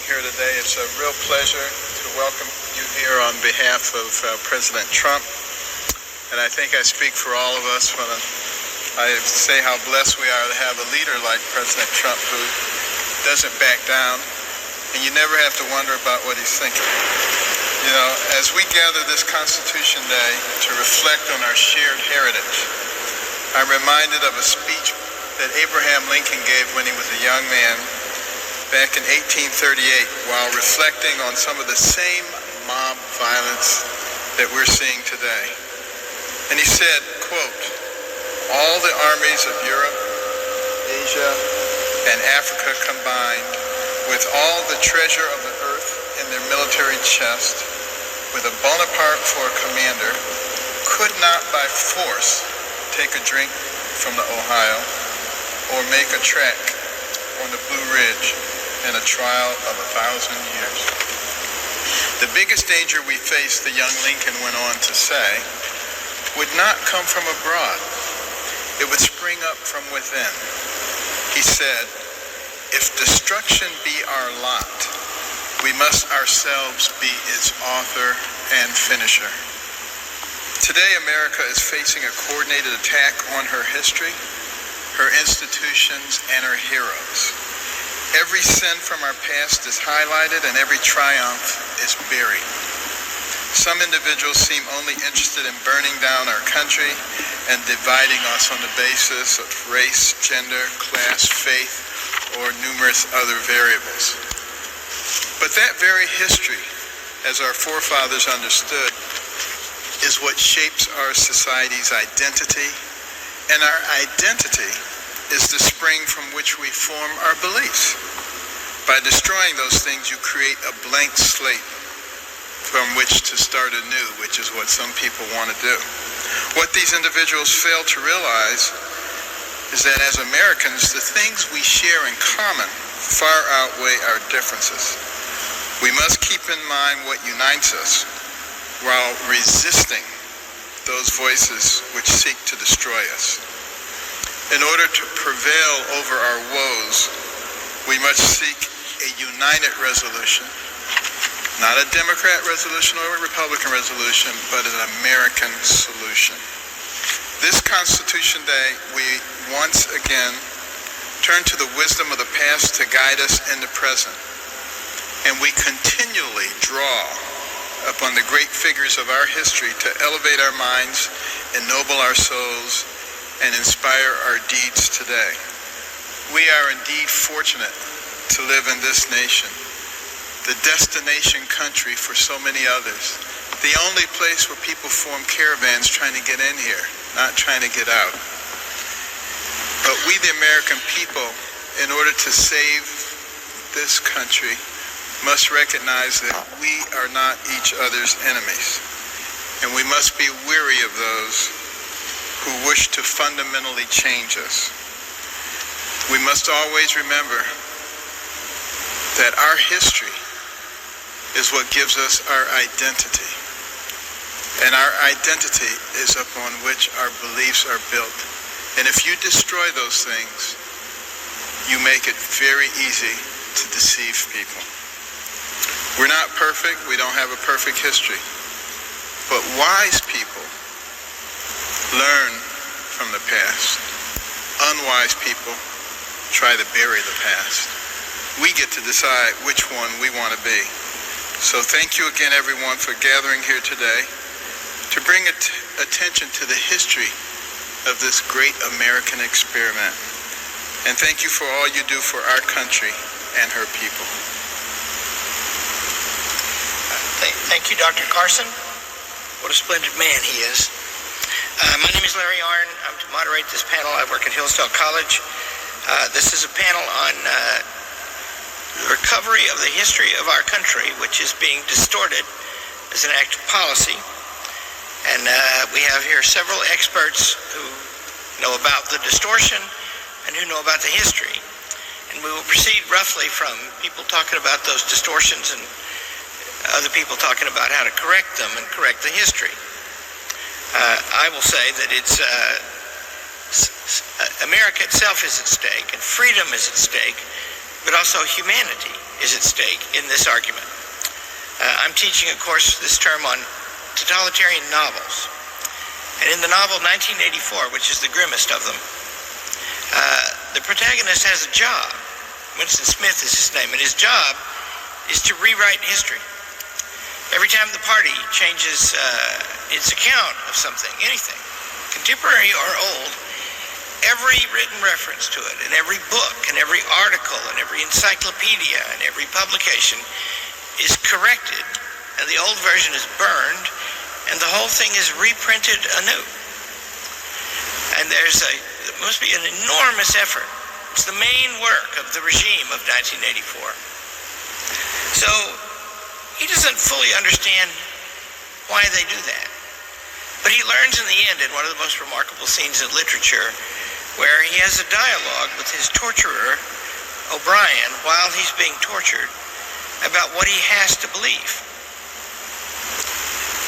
here today. It's a real pleasure to welcome you here on behalf of President Trump. And I think I speak for all of us when I say how blessed we are to have a leader like President Trump who doesn't back down, and you never have to wonder about what he's thinking. You know, as we gather this Constitution Day to reflect on our shared heritage, I'm reminded of a speech that Abraham Lincoln gave when he was a young man back in 1838 while reflecting on some of the same mob violence that we're seeing today. And he said, quote, "All the armies of Europe, Asia, and Africa combined, with all the treasure of the earth in their military chest, with a Bonaparte for a commander, could not by force take a drink from the Ohio or make a trek on the Blue Ridge in a trial of 1,000 years." The biggest danger we face, the young Lincoln went on to say, would not come from abroad. It would spring up from within. He said, "If destruction be our lot, we must ourselves be its author and finisher." Today, America is facing a coordinated attack on her history, her institutions, and her heroes. Every sin from our past is highlighted and every triumph is buried. Some individuals seem only interested in burning down our country and dividing us on the basis of race, gender, class, faith, or numerous other variables. But that very history, as our forefathers understood, is what shapes our society's identity, and our identity is the spring from which we form our beliefs. By destroying those things, you create a blank slate from which to start anew, which is what some people want to do. What these individuals fail to realize is that as Americans, the things we share in common far outweigh our differences. We must keep in mind what unites us while resisting those voices which seek to destroy us. In order to prevail over our woes, we must seek a united resolution, not a Democrat resolution or a Republican resolution, but an American solution. This Constitution Day, we once again turn to the wisdom of the past to guide us in the present, and we continually draw upon the great figures of our history to elevate our minds, ennoble our souls, and inspire our deeds today. We are indeed fortunate to live in this nation, the destination country for so many others, the only place where people form caravans trying to get in here, not trying to get out. But we, the American people, in order to save this country, must recognize that we are not each other's enemies, and we must be weary of those who wish to fundamentally change us. We must always remember that our history is what gives us our identity, and our identity is upon which our beliefs are built. And if you destroy those things, you make it very easy to deceive people. We're not perfect. We don't have a perfect history. But wise people learn from the past. Unwise people try to bury the past. We get to decide which one we want to be. So thank you again, everyone, for gathering here today to bring attention to the history of this great American experiment. And thank you for all you do for our country and her people. Thank you, Dr. Carson. What a splendid man he is. My name is Larry Arnn. I'm to moderate this panel. I work at Hillsdale College. This is a panel on the recovery of the history of our country, which is being distorted as an act of policy. And we have here several experts who know about the distortion and who know about the history. And we will proceed roughly from people talking about those distortions and other people talking about how to correct them and correct the history. I will say that it's America itself is at stake, and freedom is at stake, but also humanity. is at stake in this argument. I'm teaching a course this term on totalitarian novels. And in the novel 1984, which is the grimmest of them, the protagonist has a job. Winston Smith is his name, and his job is to rewrite history. Every time the party changes its account of something, anything, contemporary or old, every written reference to it, and every book, and every article, and every encyclopedia, and every publication is corrected, and the old version is burned, and the whole thing is reprinted anew. And there must be an enormous effort. It's the main work of the regime of 1984. So he doesn't fully understand why they do that. But he learns in the end, in one of the most remarkable scenes in literature, where he has a dialogue with his torturer, O'Brien, while he's being tortured, about what he has to believe.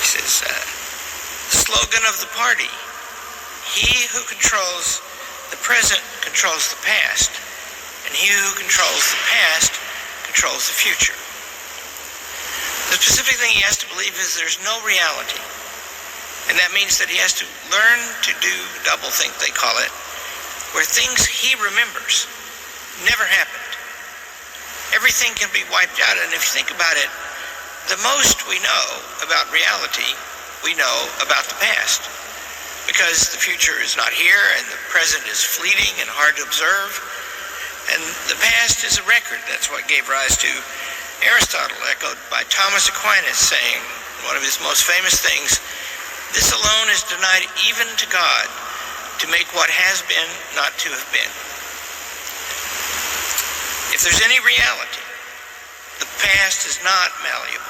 He says, the slogan of the party, he who controls the present controls the past, and he who controls the past controls the future. The specific thing he has to believe is there's no reality. And that means that he has to learn to do doublethink, they call it, where things he remembers never happened. Everything can be wiped out, and if you think about it, the most we know about reality, we know about the past. Because the future is not here, and the present is fleeting and hard to observe, and the past is a record. That's what gave rise to Aristotle, echoed by Thomas Aquinas, saying, one of his most famous things, this alone is denied even to God, to make what has been not to have been. If there's any reality, the past is not malleable.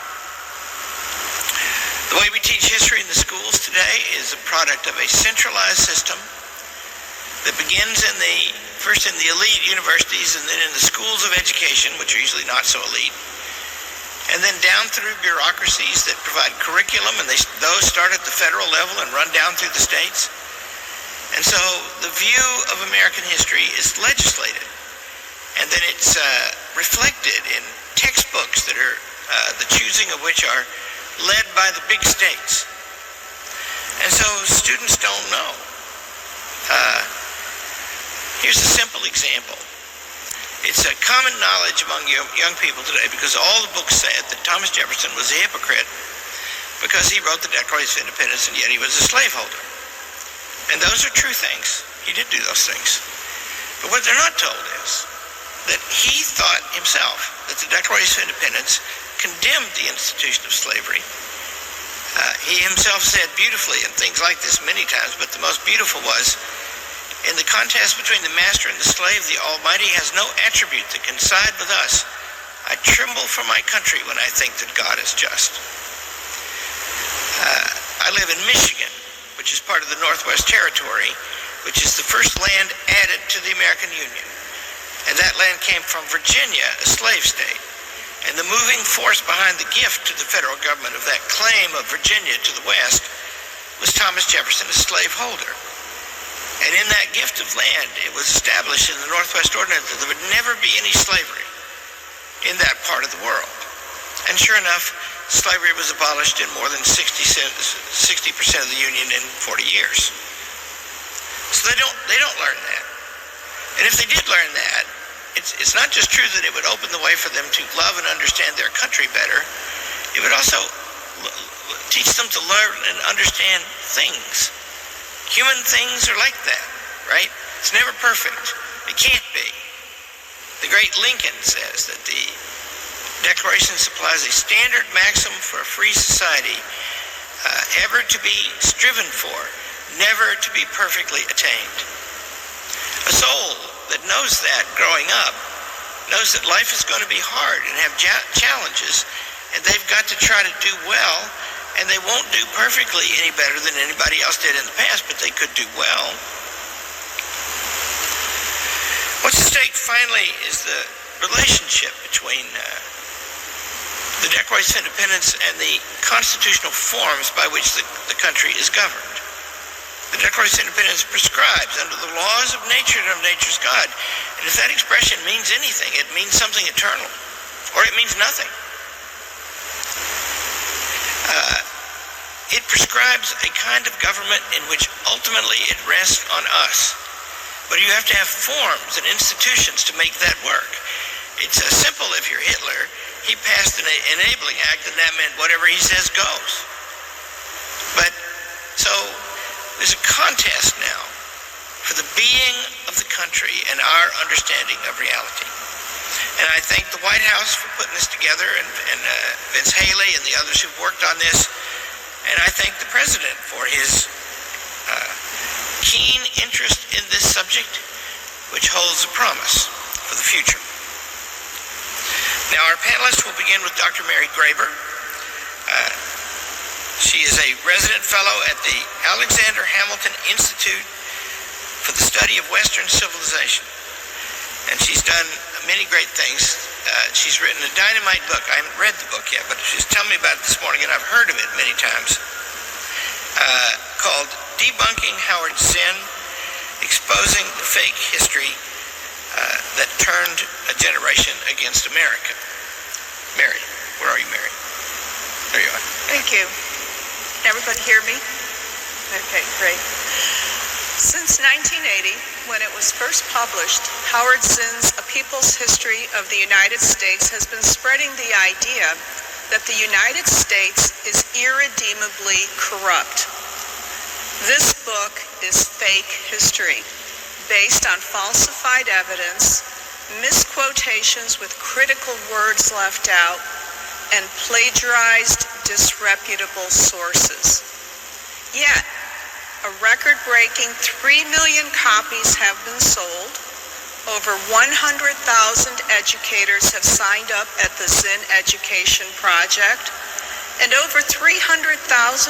The way we teach history in the schools today is a product of a centralized system that begins first in the elite universities and then in the schools of education, which are usually not so elite, and then down through bureaucracies that provide curriculum, and those start at the federal level and run down through the states. And so the view of American history is legislated, and then it's reflected in textbooks that are the choosing of which are led by the big states. And so students don't know. Here's a simple example. It's a common knowledge among young people today because all the books said that Thomas Jefferson was a hypocrite because he wrote the Declaration of Independence and yet he was a slaveholder. And those are true things. He did do those things. But what they're not told is that he thought himself that the Declaration of Independence condemned the institution of slavery. He himself said beautifully, and things like this many times, but the most beautiful was, in the contest between the master and the slave, the Almighty has no attribute that can side with us. I tremble for my country when I think that God is just. I live in Michigan, which is part of the Northwest Territory, which is the first land added to the American Union. And that land came from Virginia, a slave state. And the moving force behind the gift to the federal government of that claim of Virginia to the West was Thomas Jefferson, a slaveholder. And in that gift of land, it was established in the Northwest Ordinance that there would never be any slavery in that part of the world. And sure enough, slavery was abolished in more than 60% of the Union in 40 years. So they don't learn that. And if they did learn that, it's not just true that it would open the way for them to love and understand their country better, it would also teach them to learn and understand things. Human things are like that, right? It's never perfect. It can't be. The great Lincoln says that the Declaration supplies a standard maxim for a free society, ever to be striven for, never to be perfectly attained. A soul that knows that growing up knows that life is going to be hard and have challenges, and they've got to try to do well, and they won't do perfectly any better than anybody else did in the past, but they could do well. What's at stake finally is the relationship between the Declaration of Independence and the constitutional forms by which the country is governed. The Declaration of Independence prescribes under the laws of nature and of nature's God. And if that expression means anything, it means something eternal. or it means nothing. It prescribes a kind of government in which ultimately it rests on us. But you have to have forms and institutions to make that work. It's simple if you're Hitler. He passed an enabling act, and that meant whatever he says goes. But, so, there's a contest now for the being of the country and our understanding of reality. And I thank the White House for putting this together, and Vince Haley and the others who've worked on this. And I thank the President for his keen interest in this subject, which holds a promise for the future. Now, our panelists will begin with Dr. Mary Graber. She is a resident fellow at the Alexander Hamilton Institute for the Study of Western Civilization. And she's done many great things. She's written a dynamite book. I haven't read the book yet, but she's telling me about it this morning, and I've heard of it many times, called Debunking Howard Zinn, Exposing the Fake History That Turned a Generation Against America. Mary, where are you, Mary? There you are. Thank you. Can everybody hear me? Okay, great. Since 1980, when it was first published, Howard Zinn's A People's History of the United States has been spreading the idea that the United States is irredeemably corrupt. This book is fake history, based on falsified evidence, misquotations with critical words left out, and plagiarized, disreputable sources. Yet, a record-breaking 3 million copies have been sold. Over 100,000 educators have signed up at the Zinn Education Project, and over 300,000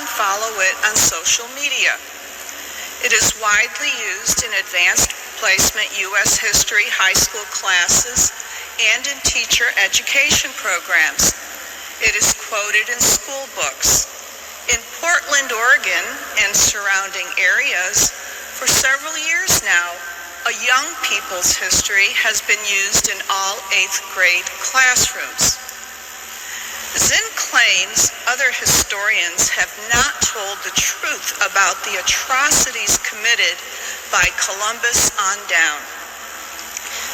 follow it on social media. It is widely used in advanced placement U.S. history high school classes and in teacher education programs. It is quoted in school books. In Portland, Oregon, and surrounding areas, for several years now, a young people's history has been used in all 8th grade classrooms. Zinn claims other historians have not told the truth about the atrocities committed by Columbus on down.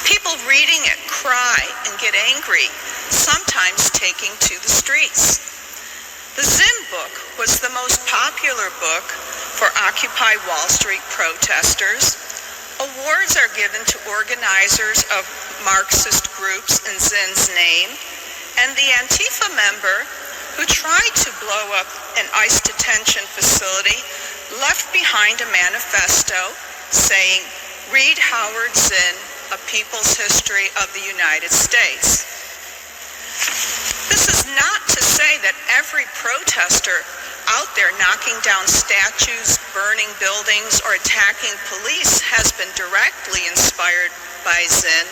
People reading it cry and get angry, sometimes taking to the streets. The Zinn book was the most popular book for Occupy Wall Street protesters. Awards are given to organizers of Marxist groups in Zinn's name, and the Antifa member who tried to blow up an ICE detention facility left behind a manifesto saying, "Read Howard Zinn, A People's History of the United States." This is not to say that every protester out there knocking down statues, burning buildings, or attacking police has been directly inspired by Zinn.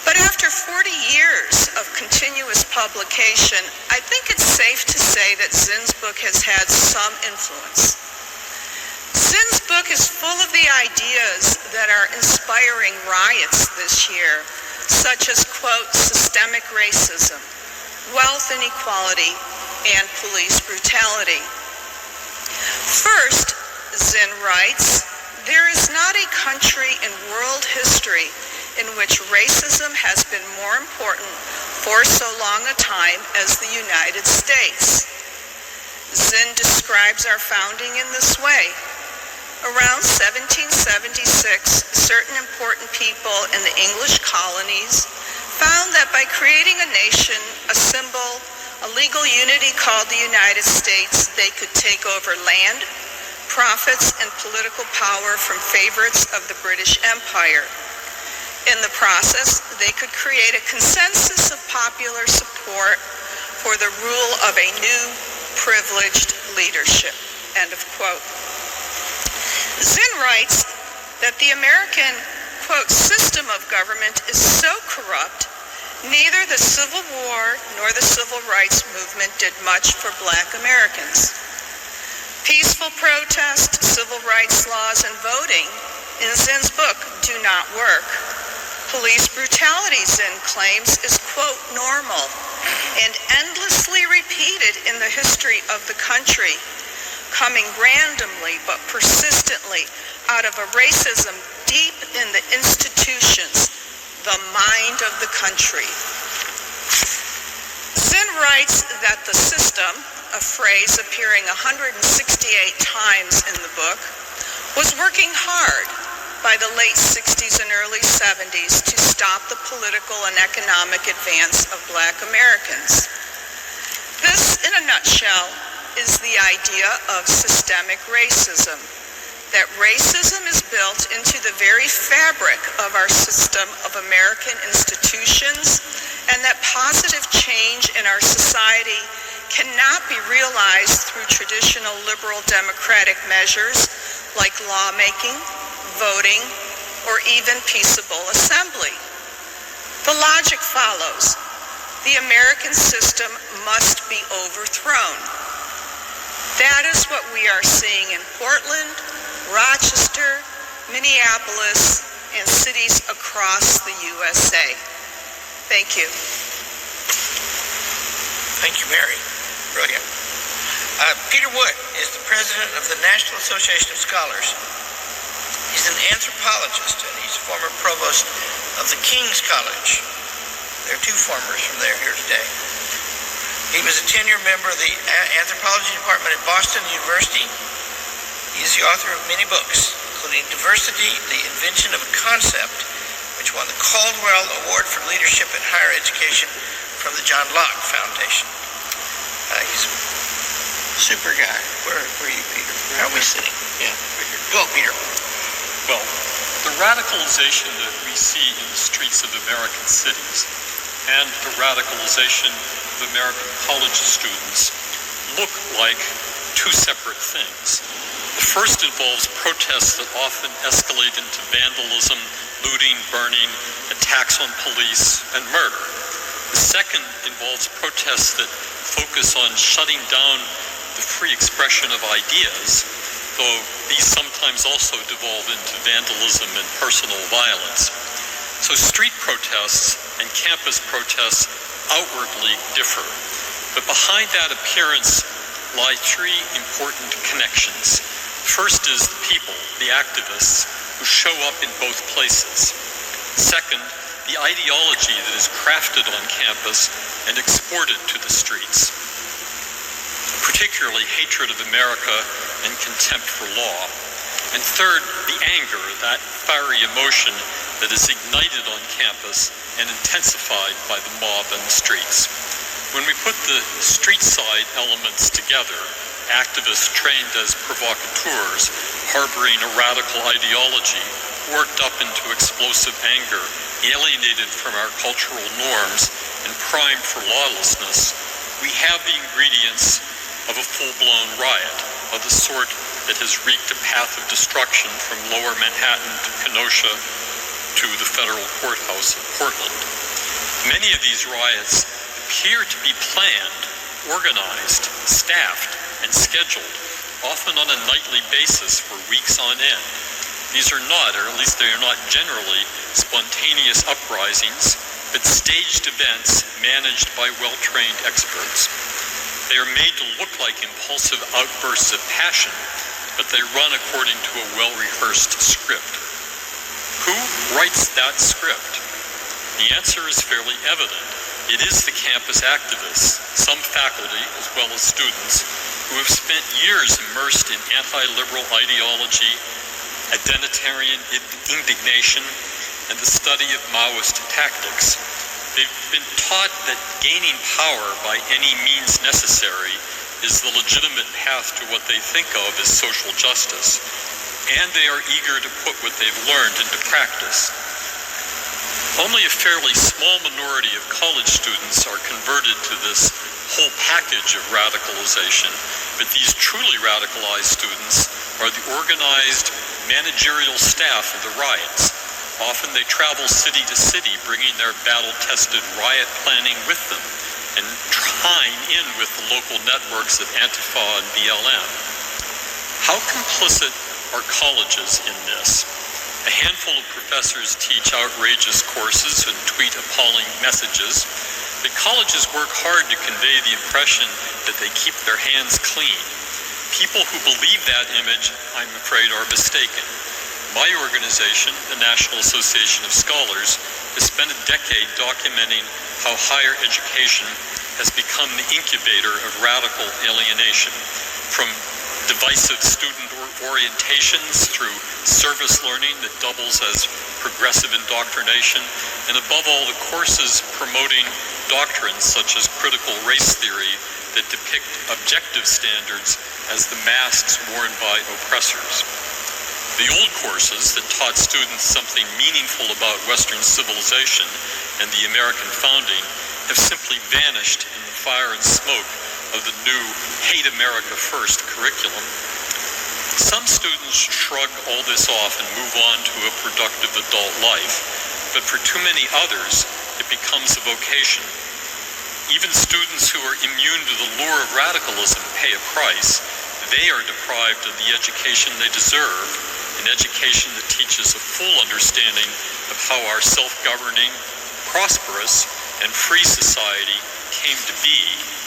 But after 40 years of continuous publication, I think it's safe to say that Zinn's book has had some influence. Zinn's book is full of the ideas that are inspiring riots this year, such as, quote, systemic racism, wealth inequality, and police brutality. First, Zinn writes, there is not a country in world history in which racism has been more important for so long a time as the United States. Zinn describes our founding in this way. Around 1776, certain important people in the English colonies found that by creating a nation, a symbol, a legal unity called the United States, they could take over land, profits, and political power from favorites of the British Empire. In the process, they could create a consensus of popular support for the rule of a new, privileged leadership, end of quote. Zinn writes that the American, quote, system of government is so corrupt, neither the Civil War nor the Civil Rights Movement did much for Black Americans. Peaceful protest, civil rights laws, and voting in Zinn's book do not work. Police brutality, Zinn claims, is, quote, normal and endlessly repeated in the history of the country, coming randomly but persistently out of a racism deep in the institutions, the mind of the country. Zinn writes that the system, a phrase appearing 168 times in the book, was working hard by the late 60s and early 70s to stop the political and economic advance of Black Americans. This, in a nutshell, is the idea of systemic racism, that racism is built into the very fabric of our system of American institutions, and that positive change in our society cannot be realized through traditional liberal democratic measures like lawmaking, voting, or even peaceable assembly. The logic follows. The American system must be overthrown. That is what we are seeing in Portland, Rochester, Minneapolis, and cities across the USA. Thank you. Thank you, Mary. Brilliant. Peter Wood is the president of the National Association of Scholars. He's an anthropologist, and he's former provost of the King's College. There are two formers from there here today. He was a tenured member of the anthropology department at Boston University. He is the author of many books, including Diversity, the Invention of a Concept, which won the Caldwell Award for Leadership in Higher Education from the John Locke Foundation. He's a super guy. Where are you, Peter? How are we sitting? Yeah. Go, Peter. Well, the radicalization that we see in the streets of American cities and the radicalization of American college students look like two separate things. The first involves protests that often escalate into vandalism, looting, burning, attacks on police, and murder. The second involves protests that focus on shutting down the free expression of ideas, though these sometimes also devolve into vandalism and personal violence. So street protests and campus protests outwardly differ. But behind that appearance lie three important connections. First is the people, the activists, who show up in both places. Second, the ideology that is crafted on campus and exported to the streets, particularly hatred of America and contempt for law. And third, the anger, that fiery emotion that is ignited on campus and intensified by the mob in the streets. When we put the street side elements together, activists trained as provocateurs, harboring a radical ideology, worked up into explosive anger, alienated from our cultural norms, and primed for lawlessness, we have the ingredients of a full-blown riot, of the sort that has wreaked a path of destruction from lower Manhattan to Kenosha to the federal courthouse in Portland. Many of these riots appear to be planned, organized, staffed, and scheduled, often on a nightly basis for weeks on end. These are not, or at least they are not generally, spontaneous uprisings, but staged events managed by well-trained experts. They are made to look like impulsive outbursts of passion, but they run according to a well-rehearsed script. Who writes that script? The answer is fairly evident. It is the campus activists, some faculty as well as students, who have spent years immersed in anti-liberal ideology, identitarian indignation, and the study of Maoist tactics. They've been taught that gaining power by any means necessary is the legitimate path to what they think of as social justice, and they are eager to put what they've learned into practice. Only a fairly small minority of college students are converted to this whole package of radicalization, but these truly radicalized students are the organized managerial staff of the riots. Often they travel city to city, bringing their battle-tested riot planning with them and tying in with the local networks of Antifa and BLM. How complicit are colleges in this? A handful of professors teach outrageous courses and tweet appalling messages, but colleges work hard to convey the impression that they keep their hands clean. People who believe that image, I'm afraid, are mistaken. My organization, the National Association of Scholars, has spent a decade documenting how higher education has become the incubator of radical alienation, from divisive student orientations through service learning that doubles as progressive indoctrination, and above all, the courses promoting doctrines such as critical race theory that depict objective standards as the masks worn by oppressors. The old courses that taught students something meaningful about Western civilization and the American founding have simply vanished in the fire and smoke of the new Hate America First curriculum. Some students shrug all this off and move on to a productive adult life, but for too many others, it becomes a vocation. Even students who are immune to the lure of radicalism pay a price. They are deprived of the education they deserve, an education that teaches a full understanding of how our self-governing, prosperous, and free society came to be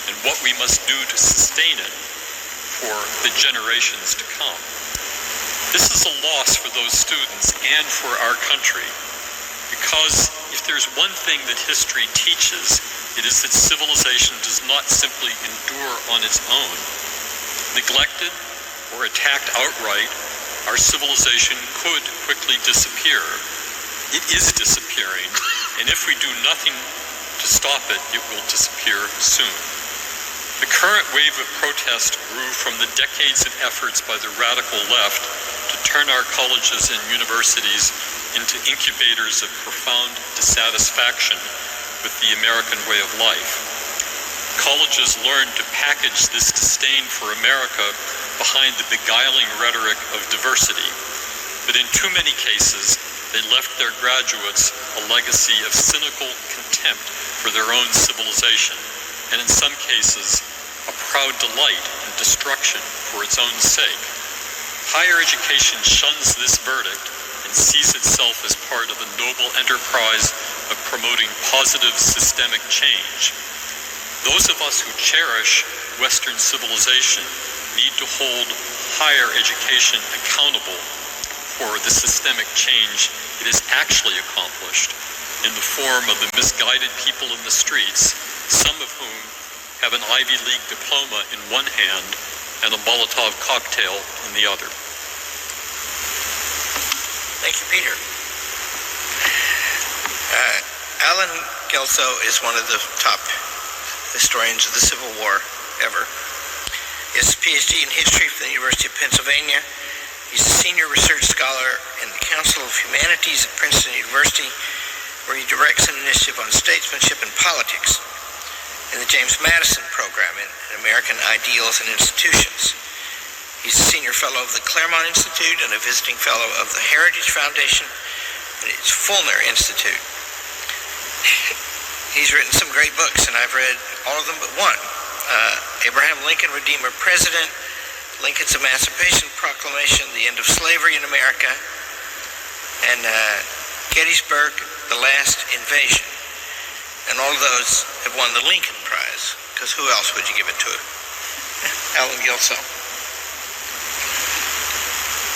and what we must do to sustain it for the generations to come. This is a loss for those students and for our country, because if there's one thing that history teaches, it is that civilization does not simply endure on its own. Neglected or attacked outright, our civilization could quickly disappear. It is disappearing, and if we do nothing to stop it, it will disappear soon. The current wave of protest grew from the decades of efforts by the radical left to turn our colleges and universities into incubators of profound dissatisfaction with the American way of life. Colleges learned to package this disdain for America behind the beguiling rhetoric of diversity, but in too many cases, they left their graduates a legacy of cynical contempt for their own civilization, and in some cases, a proud delight in destruction for its own sake. Higher education shuns this verdict and sees itself as part of the noble enterprise of promoting positive systemic change. Those of us who cherish Western civilization need to hold higher education accountable for the systemic change it has actually accomplished in the form of the misguided people in the streets, some of whom have an Ivy League diploma in one hand and a Molotov cocktail in the other. Thank you, Peter. Alan Gelso is one of the top historians of the Civil War ever. He has a PhD in history from the University of Pennsylvania. He's a senior research scholar in the Council of Humanities at Princeton University, where he directs an initiative on statesmanship and politics in the James Madison Program in American Ideals and Institutions. He's a senior fellow of the Claremont Institute and a visiting fellow of the Heritage Foundation and its Fulner Institute. He's written some great books, and I've read all of them but one. Abraham Lincoln, Redeemer President, Lincoln's Emancipation Proclamation, The End of Slavery in America, and Gettysburg, The Last Invasion. And all of those have won the Lincoln Prize, because who else would you give it to? Alan Gelso.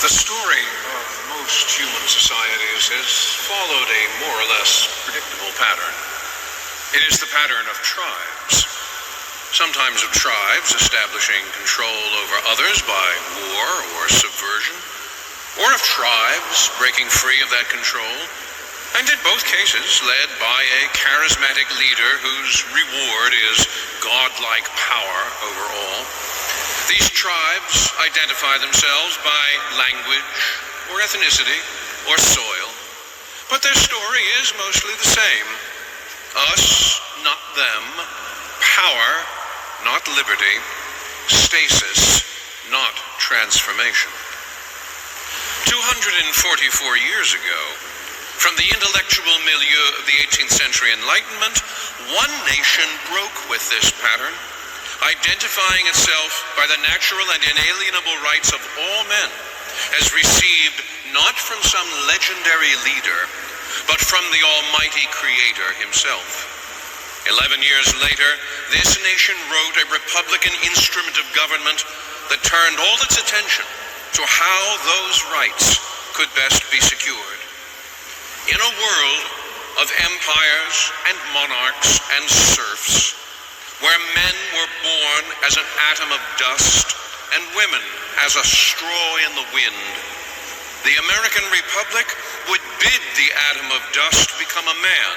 The story of most human societies has followed a more or less predictable pattern. It is the pattern of tribes. Sometimes of tribes establishing control over others by war or subversion, or of tribes breaking free of that control, and in both cases led by a charismatic leader whose reward is godlike power over all. These tribes identify themselves by language or ethnicity or soil, but their story is mostly the same. Us, not them. Power, not liberty. Stasis, not transformation. 244 years ago, from the intellectual milieu of the 18th century Enlightenment, one nation broke with this pattern, identifying itself by the natural and inalienable rights of all men, has received not from some legendary leader, but from the Almighty Creator himself. 11 years later, this nation wrote a Republican instrument of government that turned all its attention to how those rights could best be secured. In a world of empires and monarchs and serfs, where men were born as an atom of dust and women as a straw in the wind, the American Republic would bid the atom of dust become a man,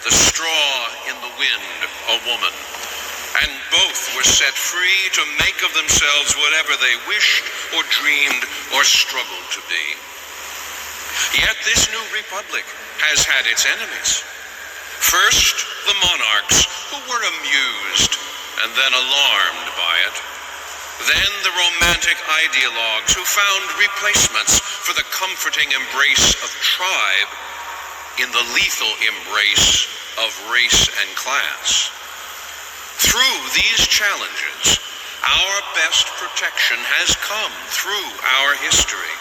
the straw in the wind a woman, and both were set free to make of themselves whatever they wished or dreamed or struggled to be. Yet this new republic has had its enemies. First, the monarchs, who were amused and then alarmed by it. Then the romantic ideologues who found replacements for the comforting embrace of tribe in the lethal embrace of race and class. Through these challenges, our best protection has come through our history,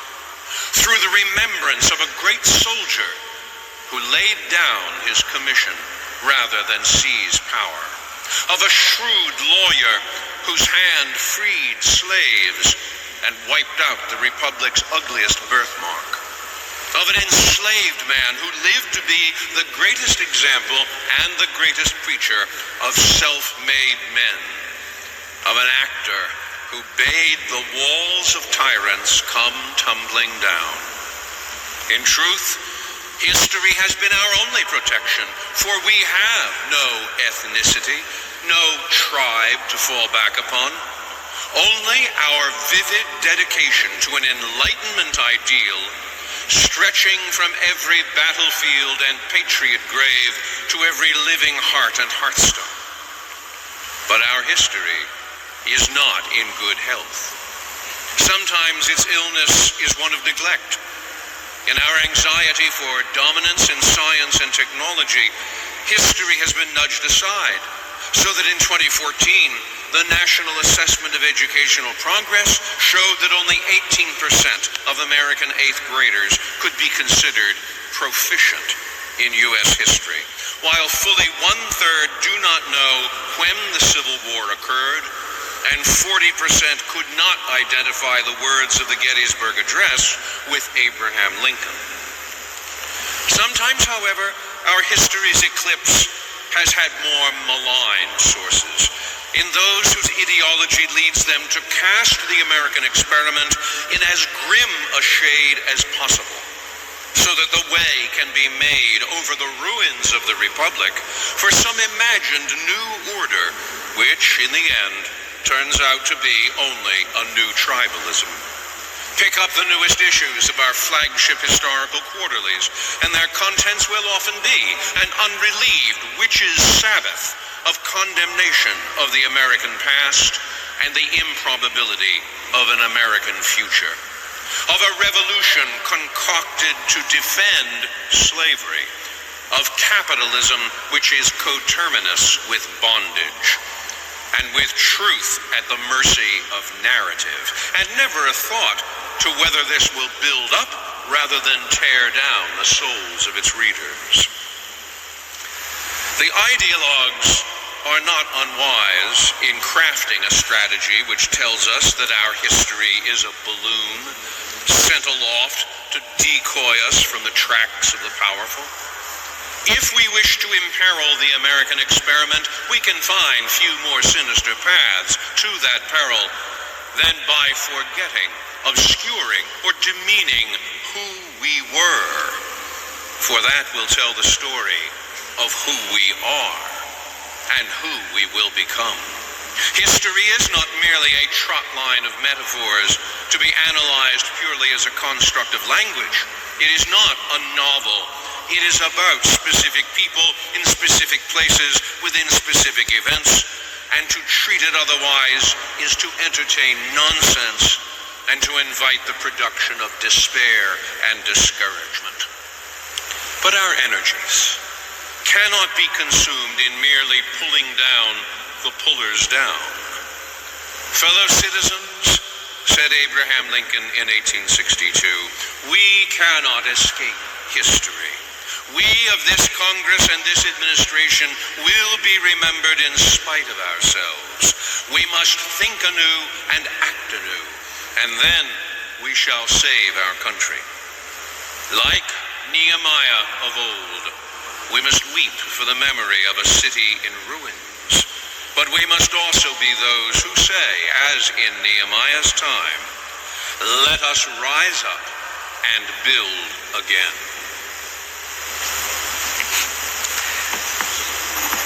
through the remembrance of a great soldier who laid down his commission rather than seize power, of a shrewd lawyer whose hand freed slaves and wiped out the Republic's ugliest birthmark, of an enslaved man who lived to be the greatest example and the greatest preacher of self-made men, of an actor who bade the walls of tyrants come tumbling down. In truth, history has been our only protection, for we have no ethnicity, no tribe to fall back upon. Only our vivid dedication to an Enlightenment ideal, stretching from every battlefield and patriot grave to every living heart and hearthstone. But our history is not in good health. Sometimes its illness is one of neglect. In our anxiety for dominance in science and technology, history has been nudged aside, so that in 2014, the National Assessment of Educational Progress showed that only 18% of American 8th graders could be considered proficient in U.S. history, while fully one-third do not know when the Civil War occurred, and 40% could not identify the words of the Gettysburg Address with Abraham Lincoln. Sometimes, however, our history's eclipse has had more malign sources, in those whose ideology leads them to cast the American experiment in as grim a shade as possible, so that the way can be made over the ruins of the Republic for some imagined new order, which, in the end, turns out to be only a new tribalism. Pick up the newest issues of our flagship historical quarterlies, and their contents will often be an unrelieved witches' sabbath of condemnation of the American past and the improbability of an American future, of a revolution concocted to defend slavery, of capitalism which is coterminous with bondage, and with truth at the mercy of narrative, and never a thought to whether this will build up rather than tear down the souls of its readers. The ideologues are not unwise in crafting a strategy which tells us that our history is a balloon sent aloft to decoy us from the tracks of the powerful. If we wish to imperil the American experiment, we can find few more sinister paths to that peril than by forgetting, obscuring, or demeaning who we were. For that will tell the story of who we are and who we will become. History is not merely a trot line of metaphors to be analyzed purely as a construct of language. It is not a novel. It is about specific people in specific places within specific events, and to treat it otherwise is to entertain nonsense and to invite the production of despair and discouragement. But our energies cannot be consumed in merely pulling down the pullers down. Fellow citizens, said Abraham Lincoln in 1862, we cannot escape history. We of this Congress and this administration will be remembered in spite of ourselves. We must think anew and act anew, and then we shall save our country. Like Nehemiah of old, we must weep for the memory of a city in ruins, but we must also be those who say, as in Nehemiah's time, let us rise up and build again.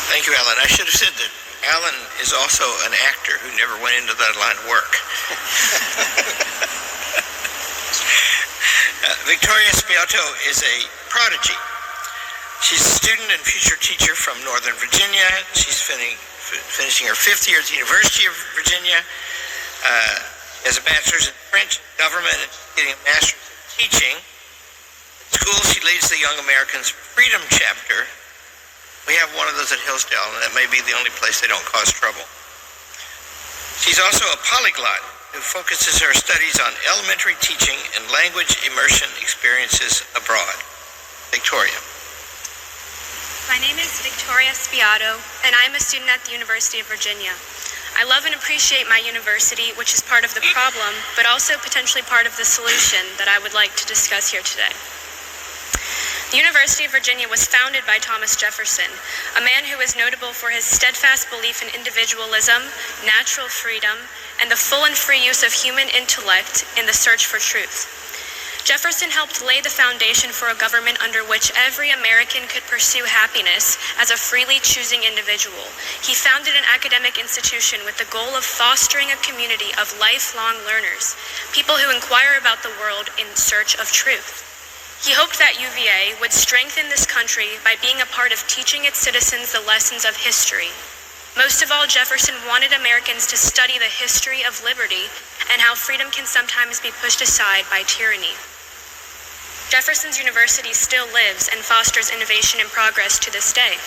Thank you, Alan. I should have said that Alan is also an actor who never went into that line of work. Victoria Spiotto is a prodigy. She's a student and future teacher from Northern Virginia. She's finishing her 5th year at the University of Virginia. Has a bachelor's in French government and getting a master's in teaching. At school, she leads the Young Americans Freedom Chapter. We have one of those at Hillsdale, and that may be the only place they don't cause trouble. She's also a polyglot who focuses her studies on elementary teaching and language immersion experiences abroad. Victoria. My name is Victoria Spiotto, and I'm a student at the University of Virginia. I love and appreciate my university, which is part of the problem, but also potentially part of the solution that I would like to discuss here today. The University of Virginia was founded by Thomas Jefferson, a man who is notable for his steadfast belief in individualism, natural freedom, and the full and free use of human intellect in the search for truth. Jefferson helped lay the foundation for a government under which every American could pursue happiness as a freely choosing individual. He founded an academic institution with the goal of fostering a community of lifelong learners, people who inquire about the world in search of truth. He hoped that UVA would strengthen this country by being a part of teaching its citizens the lessons of history. Most of all, Jefferson wanted Americans to study the history of liberty and how freedom can sometimes be pushed aside by tyranny. Jefferson's University still lives and fosters innovation and progress to this day.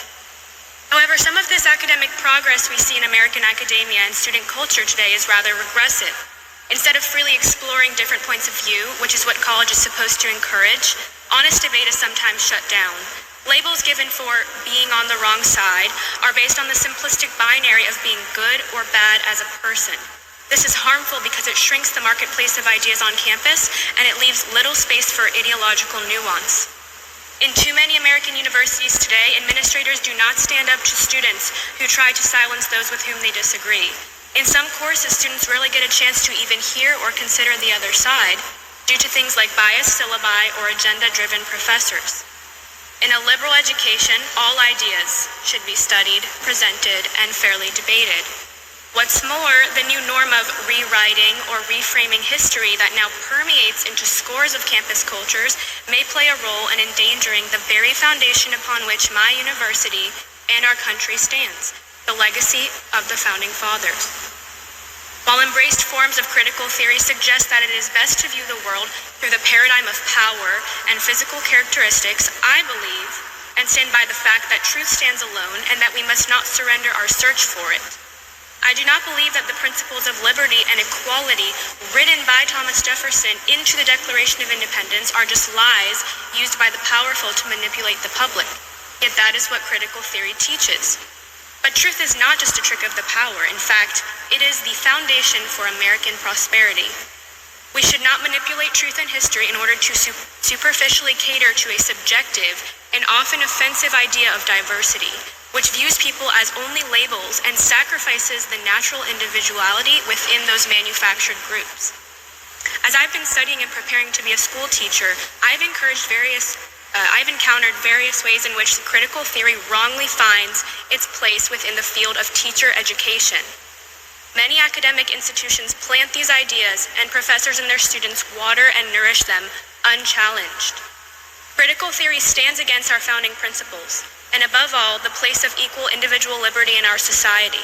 However, some of this academic progress we see in American academia and student culture today is rather regressive. Instead of freely exploring different points of view, which is what college is supposed to encourage, honest debate is sometimes shut down. Labels given for being on the wrong side are based on the simplistic binary of being good or bad as a person. This is harmful because it shrinks the marketplace of ideas on campus, and it leaves little space for ideological nuance. In too many American universities today, administrators do not stand up to students who try to silence those with whom they disagree. In some courses, students rarely get a chance to even hear or consider the other side due to things like biased syllabi or agenda-driven professors. In a liberal education, all ideas should be studied, presented, and fairly debated. What's more, the new norm of rewriting or reframing history that now permeates into scores of campus cultures may play a role in endangering the very foundation upon which my university and our country stands, the legacy of the Founding Fathers. While embraced forms of critical theory suggest that it is best to view the world through the paradigm of power and physical characteristics, I believe and stand by the fact that truth stands alone and that we must not surrender our search for it. I do not believe that the principles of liberty and equality written by Thomas Jefferson into the Declaration of Independence are just lies used by the powerful to manipulate the public. Yet that is what critical theory teaches. But truth is not just a trick of the power. In fact, it is the foundation for American prosperity. We should not manipulate truth and history in order to superficially cater to a subjective and often offensive idea of diversity, which views people as only labels and sacrifices the natural individuality within those manufactured groups. As I've been studying and preparing to be a school teacher, I've encountered various ways in which critical theory wrongly finds its place within the field of teacher education. Many academic institutions plant these ideas, and professors and their students water and nourish them unchallenged. Critical theory stands against our founding principles, and above all, the place of equal individual liberty in our society.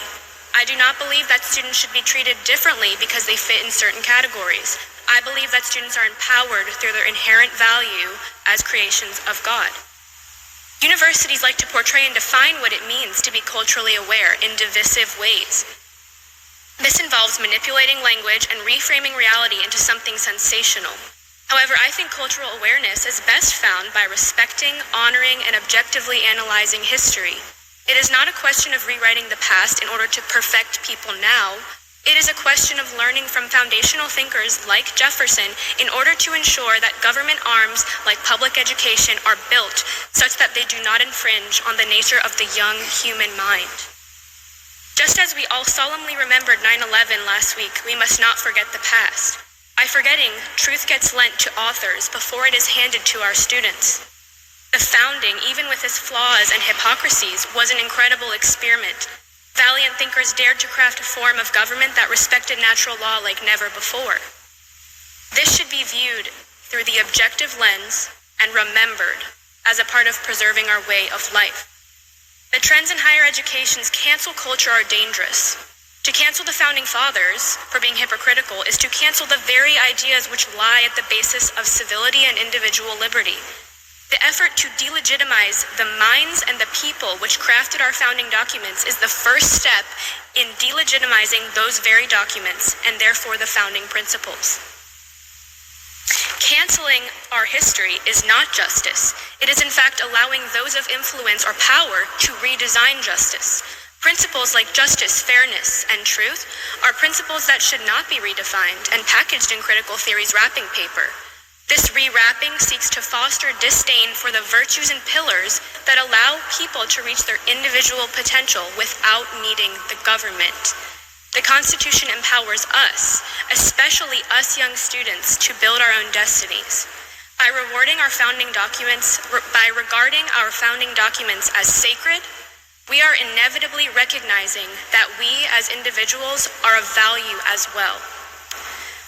I do not believe that students should be treated differently because they fit in certain categories. I believe that students are empowered through their inherent value as creations of God. Universities like to portray and define what it means to be culturally aware in divisive ways. This involves manipulating language and reframing reality into something sensational. However, I think cultural awareness is best found by respecting, honoring, and objectively analyzing history. It is not a question of rewriting the past in order to perfect people now. It is a question of learning from foundational thinkers like Jefferson in order to ensure that government arms like public education are built such that they do not infringe on the nature of the young human mind. Just as we all solemnly remembered 9/11 last week, we must not forget the past. By forgetting, truth gets lent to authors before it is handed to our students. The founding, even with its flaws and hypocrisies, was an incredible experiment. Valiant thinkers dared to craft a form of government that respected natural law like never before. This should be viewed through the objective lens and remembered as a part of preserving our way of life. The trends in higher education's cancel culture are dangerous. To cancel the founding fathers for being hypocritical is to cancel the very ideas which lie at the basis of civility and individual liberty. The effort to delegitimize the minds and the people which crafted our founding documents is the first step in delegitimizing those very documents and therefore the founding principles. Canceling our history is not justice. It is in fact allowing those of influence or power to redesign justice. Principles like justice, fairness, and truth are principles that should not be redefined and packaged in critical theory's wrapping paper. This rewrapping seeks to foster disdain for the virtues and pillars that allow people to reach their individual potential without needing the government. The Constitution empowers us, especially us young students, to build our own destinies. By regarding our founding documents as sacred, we are inevitably recognizing that we as individuals are of value as well.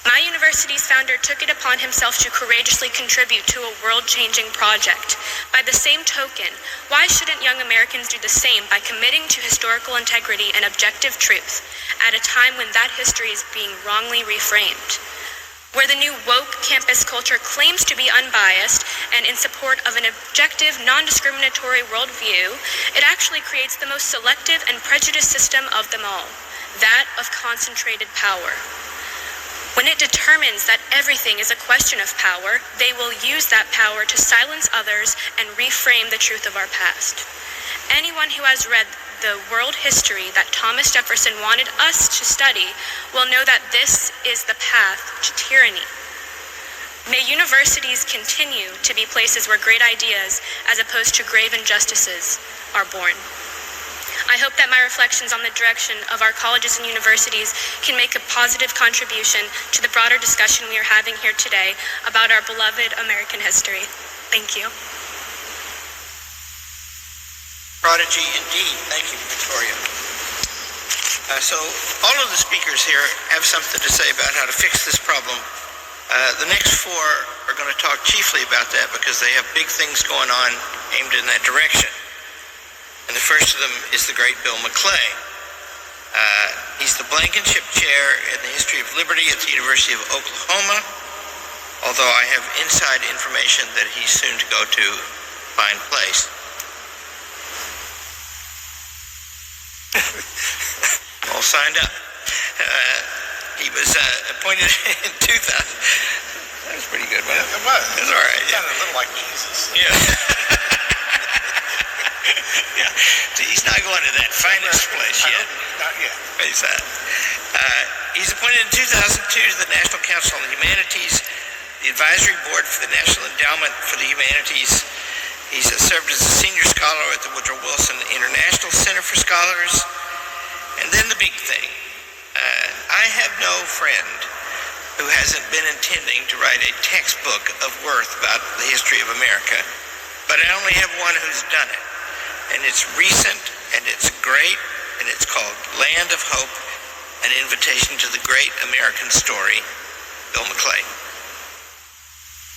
My university's founder took it upon himself to courageously contribute to a world-changing project. By the same token, why shouldn't young Americans do the same by committing to historical integrity and objective truth at a time when that history is being wrongly reframed? Where the new woke campus culture claims to be unbiased and in support of an objective, non-discriminatory worldview, it actually creates the most selective and prejudiced system of them all, that of concentrated power. When it determines that everything is a question of power, they will use that power to silence others and reframe the truth of our past. Anyone who has read the world history that Thomas Jefferson wanted us to study will know that this is the path to tyranny. May universities continue to be places where great ideas, as opposed to grave injustices, are born. I hope that my reflections on the direction of our colleges and universities can make a positive contribution to the broader discussion we are having here today about our beloved American history. Thank you. Prodigy indeed. Thank you, Victoria. So all of the speakers here have something to say about how to fix this problem. The next four are going to talk chiefly about that because they have big things going on aimed in that direction. And the first of them is the great Bill McClay. He's the Blankenship Chair in the History of Liberty at the University of Oklahoma, although I have inside information that he's soon to go to Fine Place. All signed up. He was appointed in 2000. That was pretty good, wasn't it? It was. It was all right. Yeah. Sounded a little like Jesus. Yeah. Yeah. He's not going to that finest place yet. Not yet. He's appointed in 2002 to the National Council on the Humanities, the Advisory Board for the National Endowment for the Humanities. He's served as a senior scholar at the Woodrow Wilson International Center for Scholars. And then the big thing. I have no friend who hasn't been intending to write a textbook of worth about the history of America, but I only have one who's done it. And it's recent, and it's great, and it's called Land of Hope, An Invitation to the Great American Story, Bill McClay.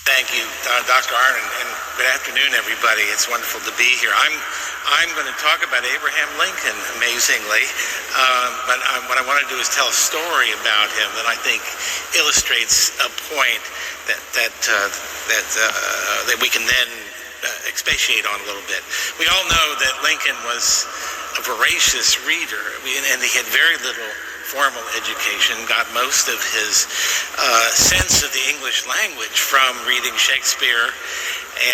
Thank you, Dr. Arnn, and good afternoon, everybody. It's wonderful to be here. I'm going to talk about Abraham Lincoln, amazingly, but what I want to do is tell a story about him that I think illustrates a point that we can then expatiate on a little bit. We all know that Lincoln was a voracious reader, and he had very little formal education, got most of his sense of the English language from reading Shakespeare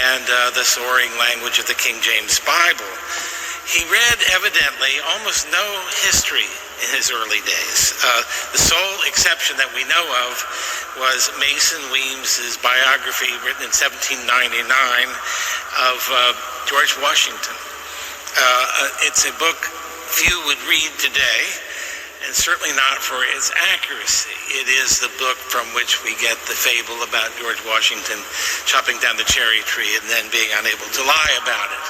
and the soaring language of the King James Bible. He read, evidently, almost no history in his early days. The sole exception that we know of was Mason Weems's biography written in 1799 of George Washington. It's a book few would read today, and certainly not for its accuracy. It is the book from which we get the fable about George Washington chopping down the cherry tree and then being unable to lie about it.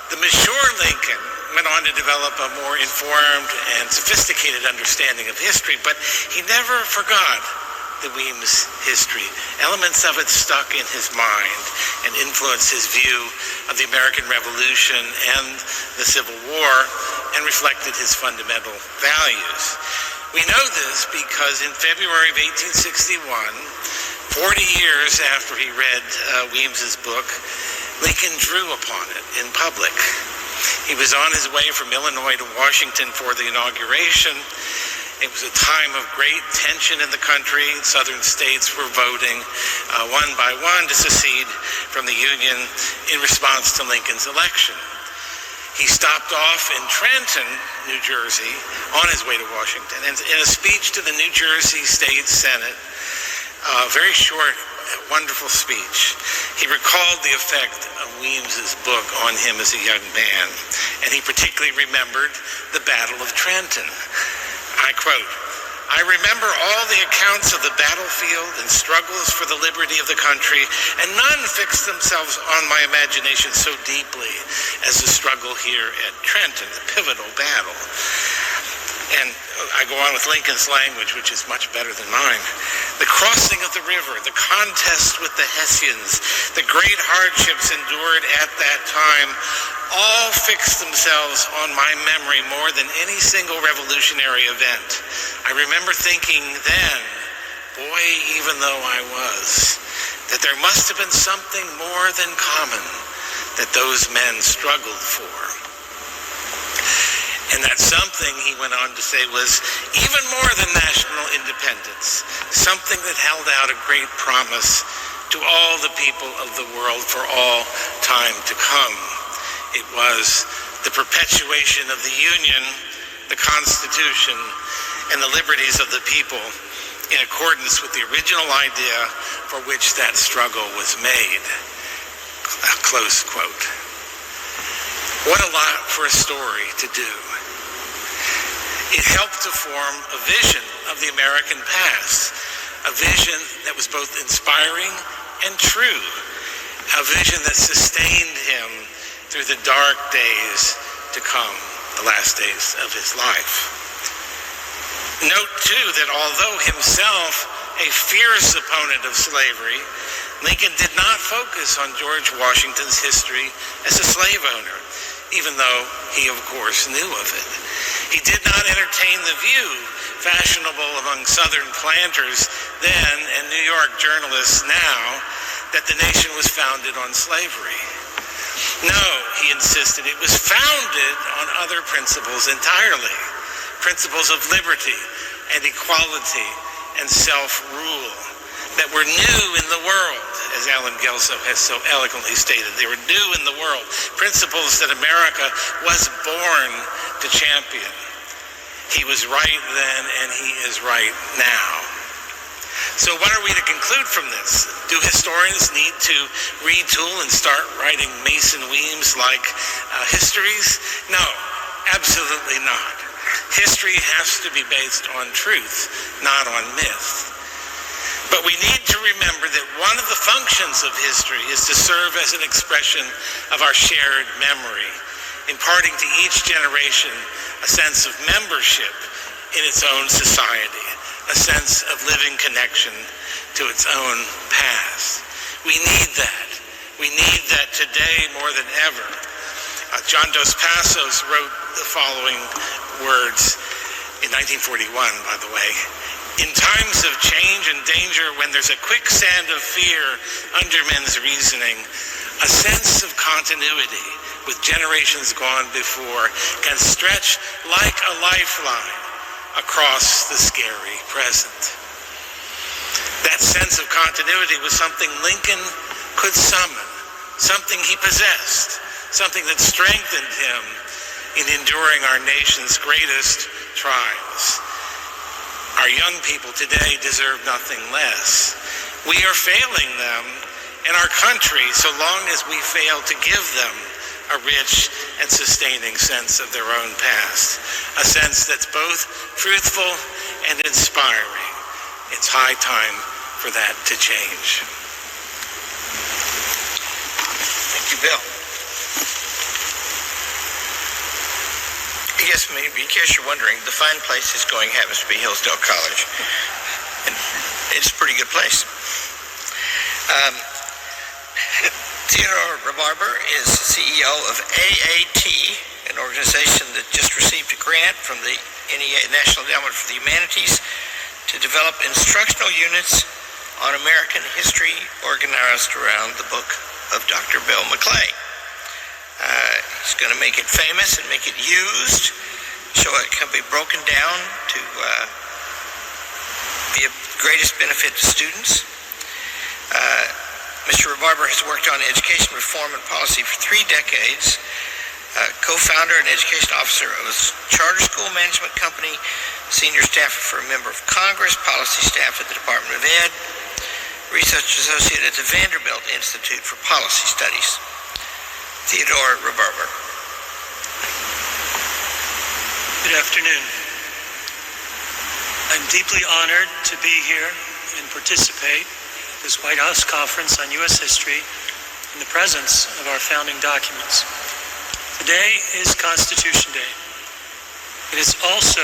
The mature Lincoln went on to develop a more informed and sophisticated understanding of history, but he never forgot the Weems history. Elements of it stuck in his mind and influenced his view of the American Revolution and the Civil War and reflected his fundamental values. We know this because in February of 1861, 40 years after he read Weems's book, Lincoln drew upon it in public. He was on his way from Illinois to Washington for the inauguration. It was a time of great tension in the country. Southern states were voting one by one to secede from the Union in response to Lincoln's election. He stopped off in Trenton, New Jersey, on his way to Washington. And in a speech to the New Jersey State Senate, a very short, wonderful speech, he recalled the effect of Weems's book on him as a young man. And he particularly remembered the Battle of Trenton. I quote, "I remember all the accounts of the battlefield and struggles for the liberty of the country, and none fixed themselves on my imagination so deeply as the struggle here at Trenton, the pivotal battle." And I go on with Lincoln's language, which is much better than mine. "The crossing of the river, the contest with the Hessians, the great hardships endured at that time, all fixed themselves on my memory more than any single revolutionary event. I remember thinking then, boy even though I was, that there must have been something more than common that those men struggled for." And that something, he went on to say, was even more than national independence, something that held out a great promise to all the people of the world for all time to come. It was the perpetuation of the Union, the Constitution, and the liberties of the people in accordance with the original idea for which that struggle was made. Close quote. What a lot for a story to do. It helped to form a vision of the American past, a vision that was both inspiring and true, a vision that sustained him through the dark days to come, the last days of his life. Note, too, that although himself a fierce opponent of slavery, Lincoln did not focus on George Washington's history as a slave owner, even though he, of course, knew of it. He did not entertain the view, fashionable among Southern planters then and New York journalists now, that the nation was founded on slavery. No, he insisted, it was founded on other principles entirely, principles of liberty and equality and self-rule that were new in the world, as Alan Gelso has so eloquently stated. They were new in the world, principles that America was born to champion. He was right then and he is right now. So what are we to conclude from this? Do historians need to retool and start writing Mason Weems-like histories? No, absolutely not. History has to be based on truth, not on myth. But we need to remember that one of the functions of history is to serve as an expression of our shared memory, imparting to each generation a sense of membership in its own society, a sense of living connection to its own past. We need that. We need that today more than ever. John Dos Passos wrote the following words in 1941, by the way. "In times of change and danger, when there's a quicksand of fear under men's reasoning, a sense of continuity with generations gone before can stretch like a lifeline across the scary present. That sense of continuity was something Lincoln could summon, something he possessed, something that strengthened him in enduring our nation's greatest trials. Our young people today deserve nothing less. We are failing them and our country so long as we fail to give them a rich and sustaining sense of their own past, a sense that's both truthful and inspiring. It's high time for that to change. Thank you, Bill. Yes, maybe in case you're wondering, the fine place is going happens to be Hillsdale College. And it's a pretty good place. Theodore Rebarber is CEO of AAT, an organization that just received a grant from the NEA, National Endowment for the Humanities, to develop instructional units on American history organized around the book of Dr. Bill McClay. He's going to make it famous and make it used, so it can be broken down to be of greatest benefit to students. Mr. Rebarber has worked on education reform and policy for 3 decades, co-founder and education officer of a charter school management company, senior staffer for a member of Congress, policy staff at the Department of Ed, research associate at the Vanderbilt Institute for Policy Studies. Theodore Rebarber. Good afternoon. I'm deeply honored to be here and participate in this White House conference on U.S. history in the presence of our founding documents. Today is Constitution Day. It is also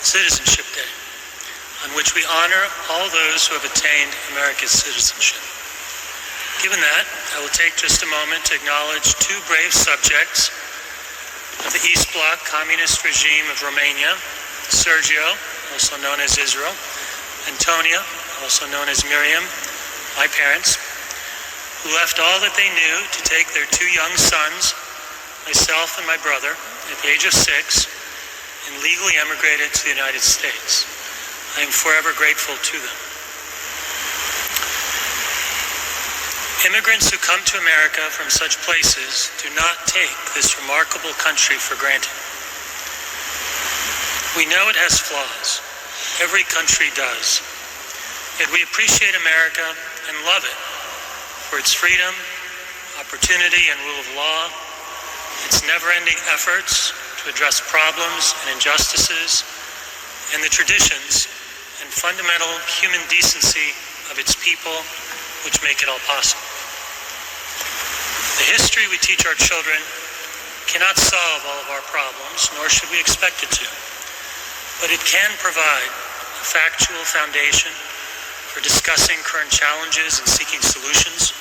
Citizenship Day, on which we honor all those who have attained America's citizenship. Given that, I will take just a moment to acknowledge 2 brave subjects of the East Bloc communist regime of Romania, Sergio, also known as Israel, Antonia, also known as Miriam, my parents, who left all that they knew to take their 2 young sons, myself and my brother, at the age of 6, and legally emigrated to the United States. I am forever grateful to them. Immigrants who come to America from such places do not take this remarkable country for granted. We know it has flaws. Every country does. Yet we appreciate America and love it for its freedom, opportunity, and rule of law, its never-ending efforts to address problems and injustices, and the traditions and fundamental human decency of its people, which make it all possible. The history we teach our children cannot solve all of our problems, nor should we expect it to, but it can provide a factual foundation for discussing current challenges and seeking solutions,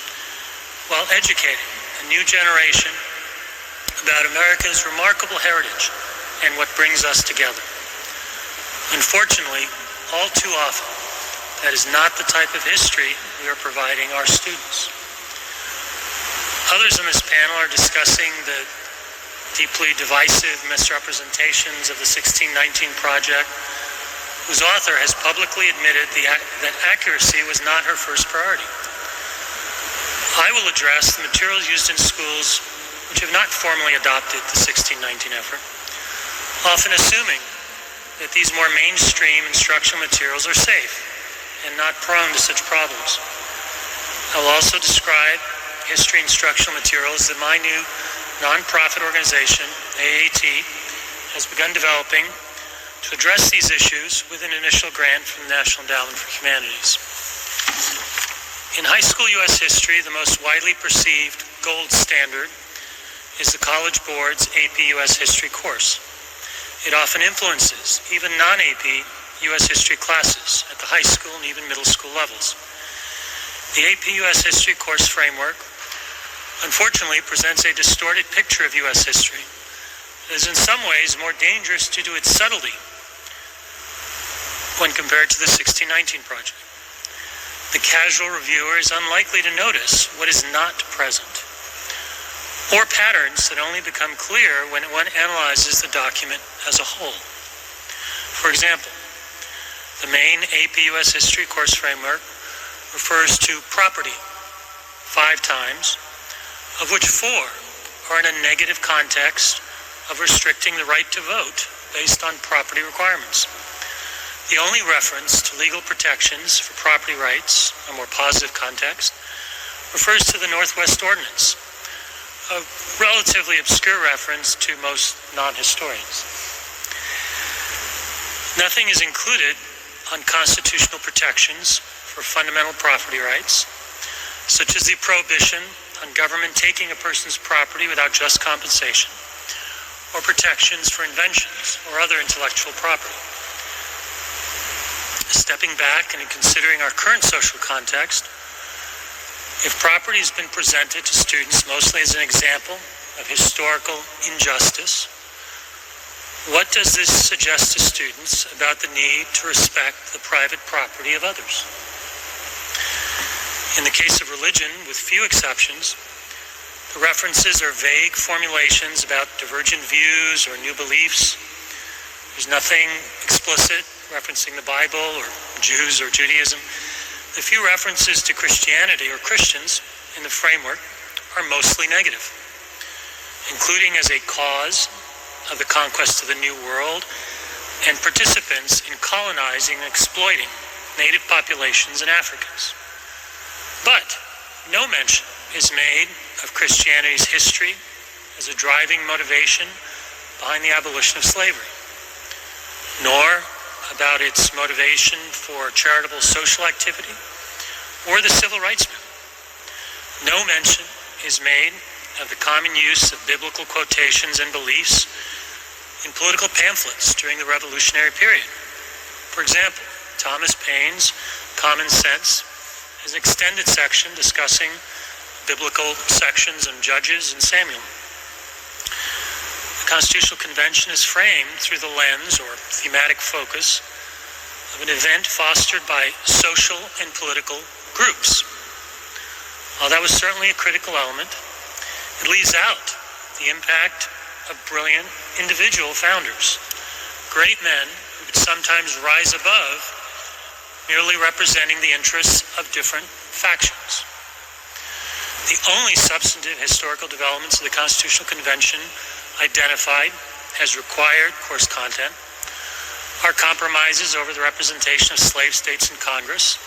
while educating a new generation about America's remarkable heritage and what brings us together. Unfortunately, all too often, that is not the type of history we are providing our students. Others on this panel are discussing the deeply divisive misrepresentations of the 1619 Project, whose author has publicly admitted that accuracy was not her first priority. I will address the materials used in schools which have not formally adopted the 1619 effort, often assuming that these more mainstream instructional materials are safe and not prone to such problems. I will also describe history instructional materials that my new nonprofit organization, AAT, has begun developing to address these issues with an initial grant from the National Endowment for Humanities. In high school U.S. history, the most widely perceived gold standard is the College Board's AP U.S. History course. It often influences even non-AP U.S. history classes at the high school and even middle school levels. The AP U.S. History course framework, unfortunately, presents a distorted picture of U.S. history that is in some ways more dangerous due to its subtlety when compared to the 1619 Project. The casual reviewer is unlikely to notice what is not present. or patterns that only become clear when one analyzes the document as a whole. For example, the main AP US History course framework refers to property 5 times, of which 4 are in a negative context of restricting the right to vote based on property requirements. The only reference to legal protections for property rights, a more positive context, refers to the Northwest Ordinance, a relatively obscure reference to most non-historians. Nothing is included on constitutional protections for fundamental property rights, such as the prohibition on government taking a person's property without just compensation, or protections for inventions or other intellectual property. Stepping back and in considering our current social context, if property has been presented to students mostly as an example of historical injustice, what does this suggest to students about the need to respect the private property of others? In the case of religion, with few exceptions, the references are vague formulations about divergent views or new beliefs. There's nothing explicit referencing the Bible or Jews or Judaism. The few references to Christianity or Christians in the framework are mostly negative, including as a cause of the conquest of the New World and participants in colonizing and exploiting native populations and Africans. But no mention is made of Christianity's history as a driving motivation behind the abolition of slavery, nor about its motivation for charitable social activity or the civil rights movement. No mention is made of the common use of biblical quotations and beliefs in political pamphlets during the Revolutionary period. For example, Thomas Paine's Common Sense has an extended section discussing biblical sections on Judges and Samuel. The Constitutional Convention is framed through the lens or thematic focus of an event fostered by social and political groups. While that was certainly a critical element, it leaves out the impact of brilliant individual founders, great men who could sometimes rise above merely representing the interests of different factions. The only substantive historical developments of the Constitutional Convention identified as required course content are compromises over the representation of slave states in Congress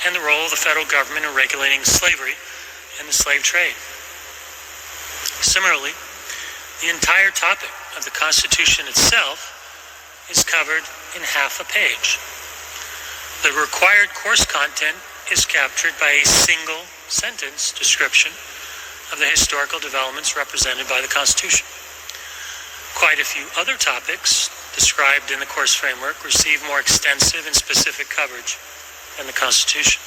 and the role of the federal government in regulating slavery and the slave trade. Similarly, the entire topic of the Constitution itself is covered in half a page. The required course content is captured by a single sentence description of the historical developments represented by the Constitution. Quite a few other topics described in the course framework receive more extensive and specific coverage than the Constitution.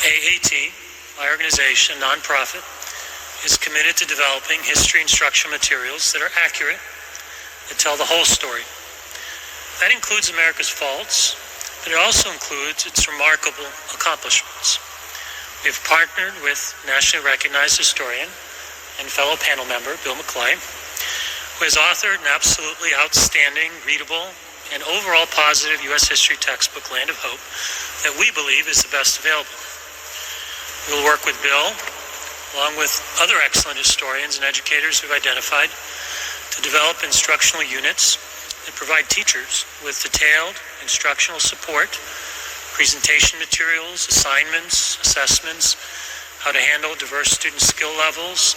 AAT, my organization, a nonprofit, is committed to developing history instructional materials that are accurate, that tell the whole story. That includes America's faults, but it also includes its remarkable accomplishments. We have partnered with nationally recognized historian and fellow panel member, Bill McClay, who has authored an absolutely outstanding, readable, and overall positive U.S. history textbook, Land of Hope, that we believe is the best available. We will work with Bill, along with other excellent historians and educators we've identified, to develop instructional units that provide teachers with detailed instructional support, presentation materials, assignments, assessments, how to handle diverse student skill levels,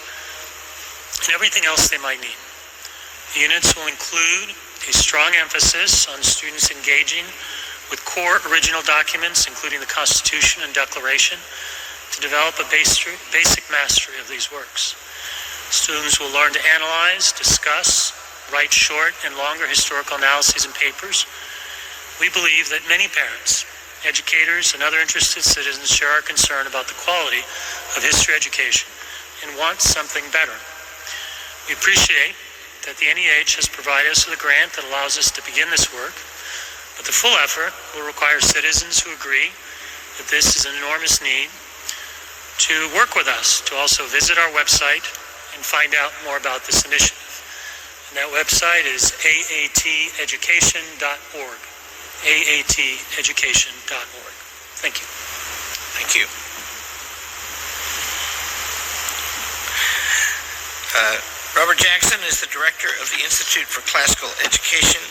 and everything else they might need. The units will include a strong emphasis on students engaging with core original documents, including the Constitution and Declaration, to develop a basic mastery of these works. Students will learn to analyze, discuss, write short and longer historical analyses and papers. We believe that many parents, educators, and other interested citizens share our concern about the quality of history education and want something better. We appreciate that the NEH has provided us with a grant that allows us to begin this work, but the full effort will require citizens who agree that this is an enormous need, to work with us, to also visit our website and find out more about this initiative. And that website is aateducation.org. aateducation.org. Thank you. Thank you. Robert Jackson is the director of the Institute for Classical Education,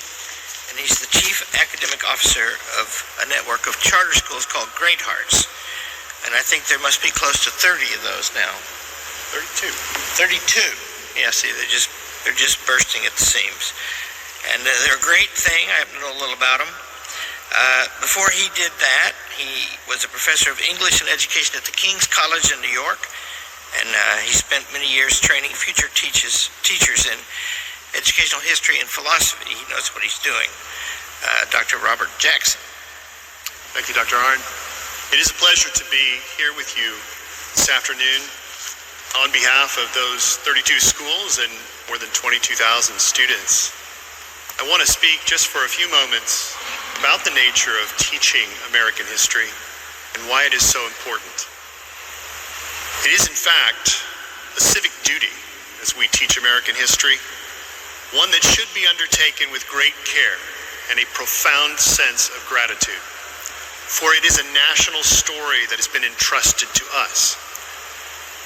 and he's the chief academic officer of a network of charter schools called Great Hearts. And I think there must be close to 30 of those now. 32. 32. Yeah, see, they're just bursting at the seams. And they're a great thing. I happen to know a little about them. Before he did that, he was a professor of English and education at the King's College in New York. And he spent many years training future teachers in educational history and philosophy. He knows what he's doing. Dr. Robert Jackson. Thank you, Dr. Arnn. It is a pleasure to be here with you this afternoon on behalf of those 32 schools and more than 22,000 students. I want to speak just for a few moments about the nature of teaching American history and why it is so important. It is, in fact, a civic duty as we teach American history, one that should be undertaken with great care and a profound sense of gratitude. For it is a national story that has been entrusted to us.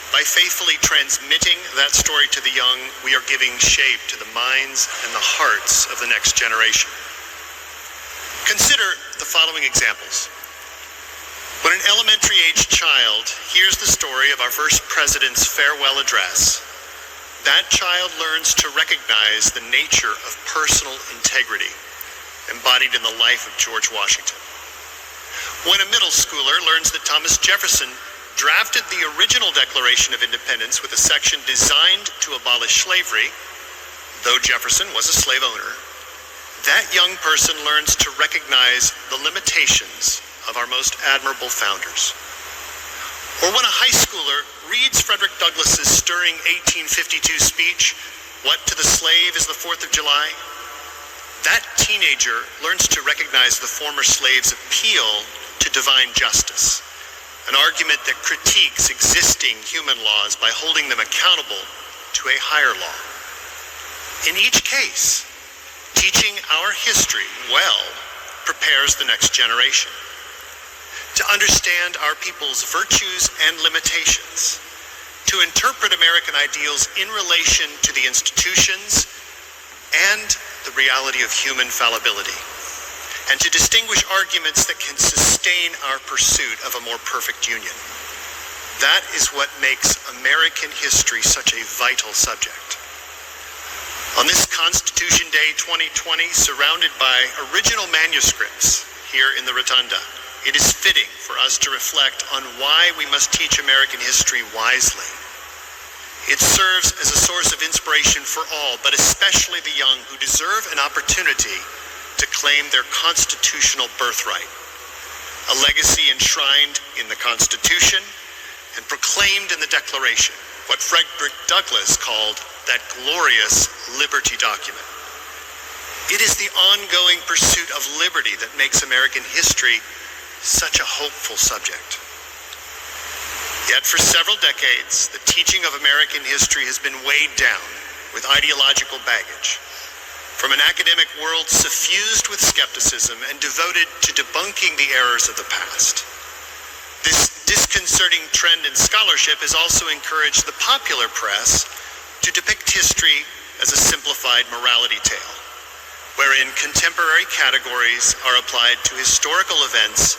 By faithfully transmitting that story to the young, we are giving shape to the minds and the hearts of the next generation. Consider the following examples. When an elementary-aged child hears the story of our first president's farewell address, that child learns to recognize the nature of personal integrity embodied in the life of George Washington. When a middle schooler learns that Thomas Jefferson drafted the original Declaration of Independence with a section designed to abolish slavery, though Jefferson was a slave owner, that young person learns to recognize the limitations of our most admirable founders. Or when a high schooler reads Frederick Douglass's stirring 1852 speech, "What to the slave is the 4th of July?" that teenager learns to recognize the former slave's appeal to divine justice, an argument that critiques existing human laws by holding them accountable to a higher law. In each case, teaching our history well prepares the next generation to understand our people's virtues and limitations, to interpret American ideals in relation to the institutions and the reality of human fallibility, and to distinguish arguments that can sustain our pursuit of a more perfect union. That is what makes American history such a vital subject. On this Constitution Day 2020, surrounded by original manuscripts here in the Rotunda, it is fitting for us to reflect on why we must teach American history wisely. It serves as a source of inspiration for all, but especially the young who deserve an opportunity to claim their constitutional birthright, a legacy enshrined in the Constitution and proclaimed in the Declaration, what Frederick Douglass called that glorious liberty document. It is the ongoing pursuit of liberty that makes American history such a hopeful subject. Yet for several decades, the teaching of American history has been weighed down with ideological baggage. From an academic world suffused with skepticism and devoted to debunking the errors of the past. This disconcerting trend in scholarship has also encouraged the popular press to depict history as a simplified morality tale, wherein contemporary categories are applied to historical events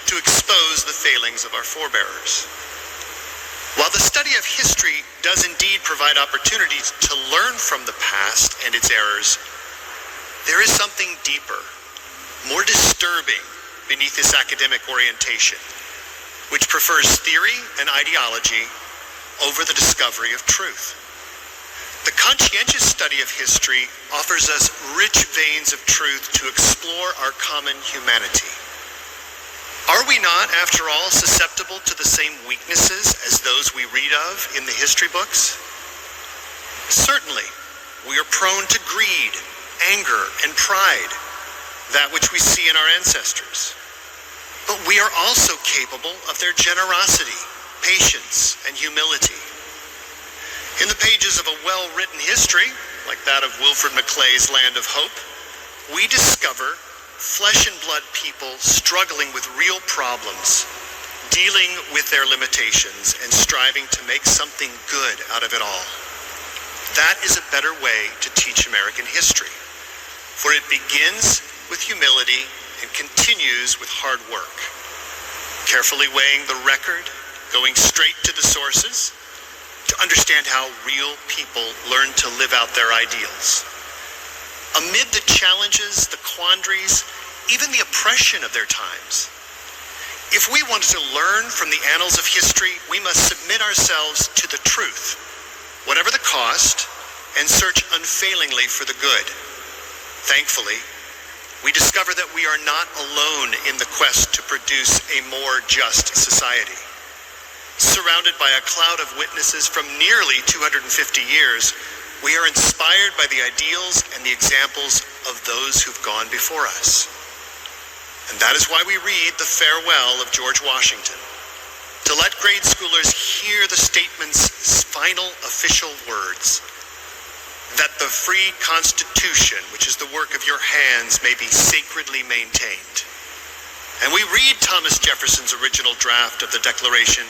to expose the failings of our forebears. While the study of history does indeed provide opportunities to learn from the past and its errors, there is something deeper, more disturbing beneath this academic orientation, which prefers theory and ideology over the discovery of truth. The conscientious study of history offers us rich veins of truth to explore our common humanity. Are we not, after all, susceptible to the same weaknesses as those we read of in the history books? Certainly, we are prone to greed, anger, and pride, that which we see in our ancestors. But we are also capable of their generosity, patience, and humility. In the pages of a well-written history, like that of Wilfred Maclay's Land of Hope, we discover flesh and blood people struggling with real problems, dealing with their limitations, and striving to make something good out of it all. That is a better way to teach American history, for it begins with humility and continues with hard work. Carefully weighing the record, going straight to the sources, to understand how real people learn to live out their ideals. Amid the challenges, the quandaries, even the oppression of their times, if we wanted to learn from the annals of history, we must submit ourselves to the truth, whatever the cost, and search unfailingly for the good. Thankfully, we discover that we are not alone in the quest to produce a more just society. Surrounded by a cloud of witnesses from nearly 250 years, we are inspired by the ideals and the examples of those who've gone before us. And that is why we read the farewell of George Washington, to let grade schoolers hear the statement's final official words, that the free Constitution, which is the work of your hands, may be sacredly maintained. And we read Thomas Jefferson's original draft of the Declaration,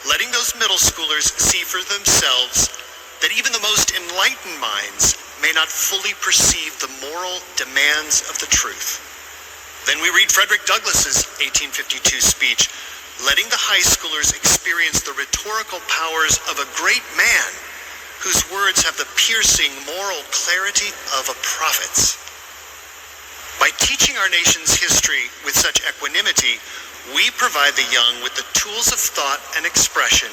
letting those middle schoolers see for themselves that even the most enlightened minds may not fully perceive the moral demands of the truth. Then we read Frederick Douglass's 1852 speech, letting the high schoolers experience the rhetorical powers of a great man whose words have the piercing moral clarity of a prophet's. By teaching our nation's history with such equanimity, we provide the young with the tools of thought and expression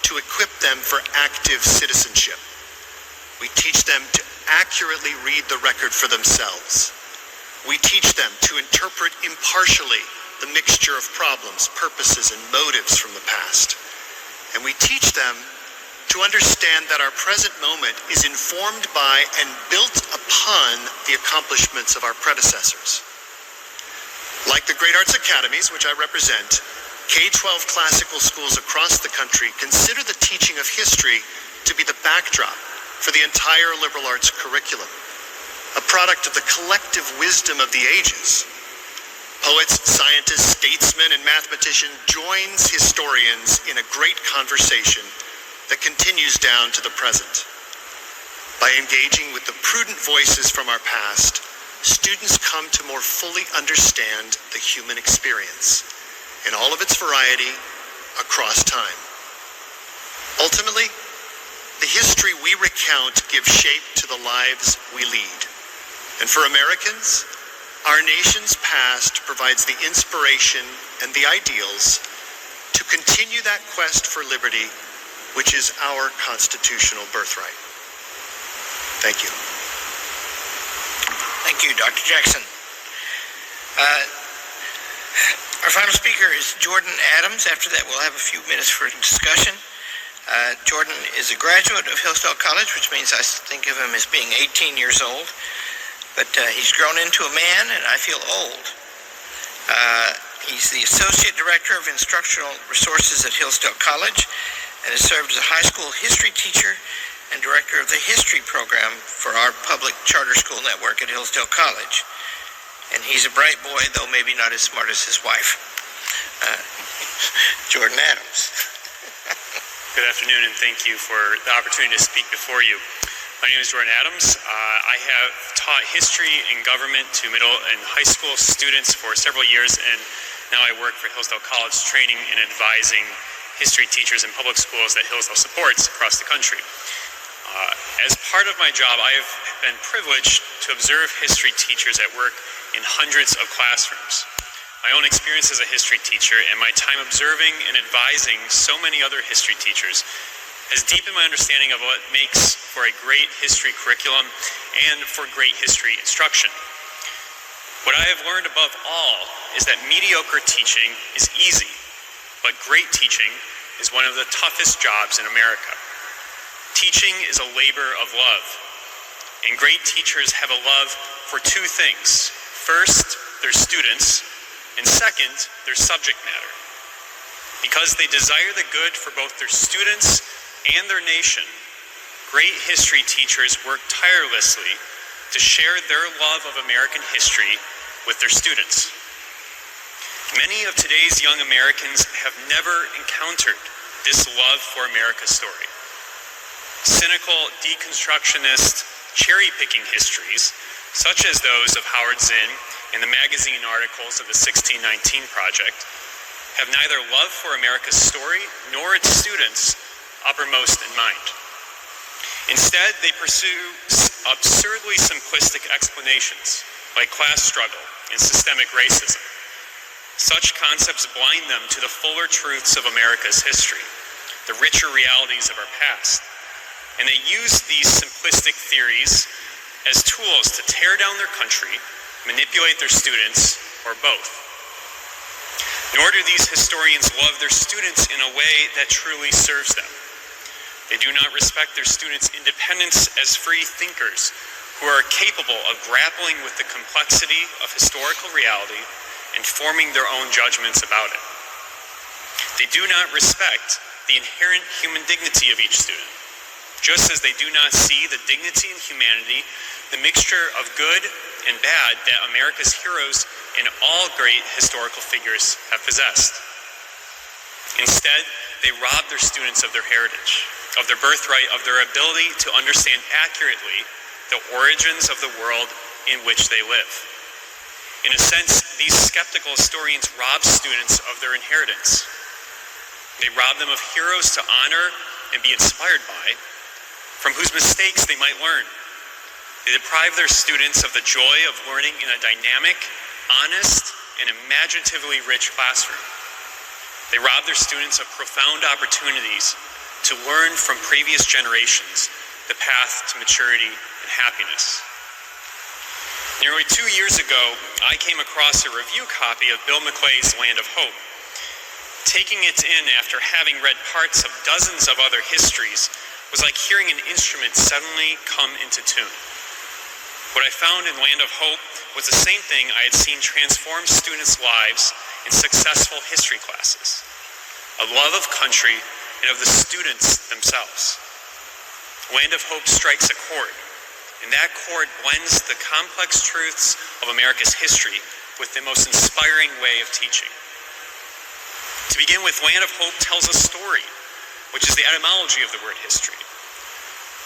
to equip them for active citizenship. We teach them to accurately read the record for themselves. We teach them to interpret impartially the mixture of problems, purposes, and motives from the past. And we teach them to understand that our present moment is informed by and built upon the accomplishments of our predecessors. Like the Great Arts Academies, which I represent, K-12 classical schools across the country consider the teaching of history to be the backdrop for the entire liberal arts curriculum, a product of the collective wisdom of the ages. Poets, scientists, statesmen, and mathematicians joins historians in a great conversation that continues down to the present. By engaging with the prudent voices from our past, students come to more fully understand the human experience in all of its variety across time. Ultimately, the history we recount gives shape to the lives we lead. And for Americans, our nation's past provides the inspiration and the ideals to continue that quest for liberty, which is our constitutional birthright. Thank you. Thank you, Dr. Jackson. Our final speaker is Jordan Adams. After that, we'll have a few minutes for discussion. Jordan is a graduate of Hillsdale College, which means I think of him as being 18 years old. But he's grown into a man, and I feel old. He's the Associate Director of Instructional Resources at Hillsdale College and has served as a high school history teacher and director of the history program for our public charter school network at Hillsdale College. And he's a bright boy, though maybe not as smart as his wife. Jordan Adams. Good afternoon, and thank you for the opportunity to speak before you. My name is Jordan Adams. I have taught history and government to middle and high school students for several years, and now I work for Hillsdale College, training and advising history teachers in public schools that Hillsdale supports across the country. As part of my job, I have been privileged to observe history teachers at work in hundreds of classrooms. My own experience as a history teacher and my time observing and advising so many other history teachers has deepened my understanding of what makes for a great history curriculum and for great history instruction. What I have learned above all is that mediocre teaching is easy, but great teaching is one of the toughest jobs in America. Teaching is a labor of love, and great teachers have a love for two things. First, their students, and second, their subject matter. Because they desire the good for both their students and their nation, great history teachers work tirelessly to share their love of American history with their students. Many of today's young Americans have never encountered this love for America's story. Cynical, deconstructionist, cherry-picking histories, such as those of Howard Zinn and the magazine articles of the 1619 Project, have neither love for America's story nor its students uppermost in mind. Instead, they pursue absurdly simplistic explanations like class struggle and systemic racism. Such concepts blind them to the fuller truths of America's history, the richer realities of our past, and they use these simplistic theories as tools to tear down their country, manipulate their students, or both. Nor do these historians love their students in a way that truly serves them. They do not respect their students' independence as free thinkers who are capable of grappling with the complexity of historical reality and forming their own judgments about it. They do not respect the inherent human dignity of each student, just as they do not see the dignity and humanity, the mixture of good and bad that America's heroes and all great historical figures have possessed. Instead, they rob their students of their heritage, of their birthright, of their ability to understand accurately the origins of the world in which they live. In a sense, these skeptical historians rob students of their inheritance. They rob them of heroes to honor and be inspired by, from whose mistakes they might learn. They deprive their students of the joy of learning in a dynamic, honest, and imaginatively rich classroom. They rob their students of profound opportunities to learn from previous generations the path to maturity and happiness. Nearly 2 years ago, I came across a review copy of Bill McClay's Land of Hope. Taking it in after having read parts of dozens of other histories was like hearing an instrument suddenly come into tune. What I found in Land of Hope was the same thing I had seen transform students' lives in successful history classes: a love of country and of the students themselves. Land of Hope strikes a chord, and that chord blends the complex truths of America's history with the most inspiring way of teaching. To begin with, Land of Hope tells a story, which is the etymology of the word history.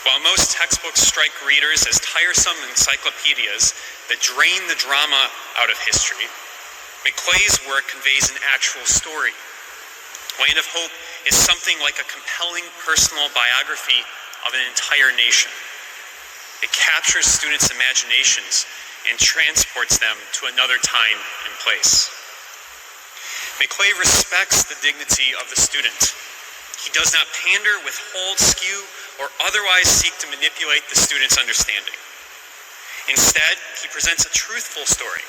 While most textbooks strike readers as tiresome encyclopedias that drain the drama out of history, McClay's work conveys an actual story. Land of Hope is something like a compelling personal biography of an entire nation. It captures students' imaginations and transports them to another time and place. McClay respects the dignity of the student. He does not pander, withhold, skew, or otherwise seek to manipulate the student's understanding. Instead, he presents a truthful story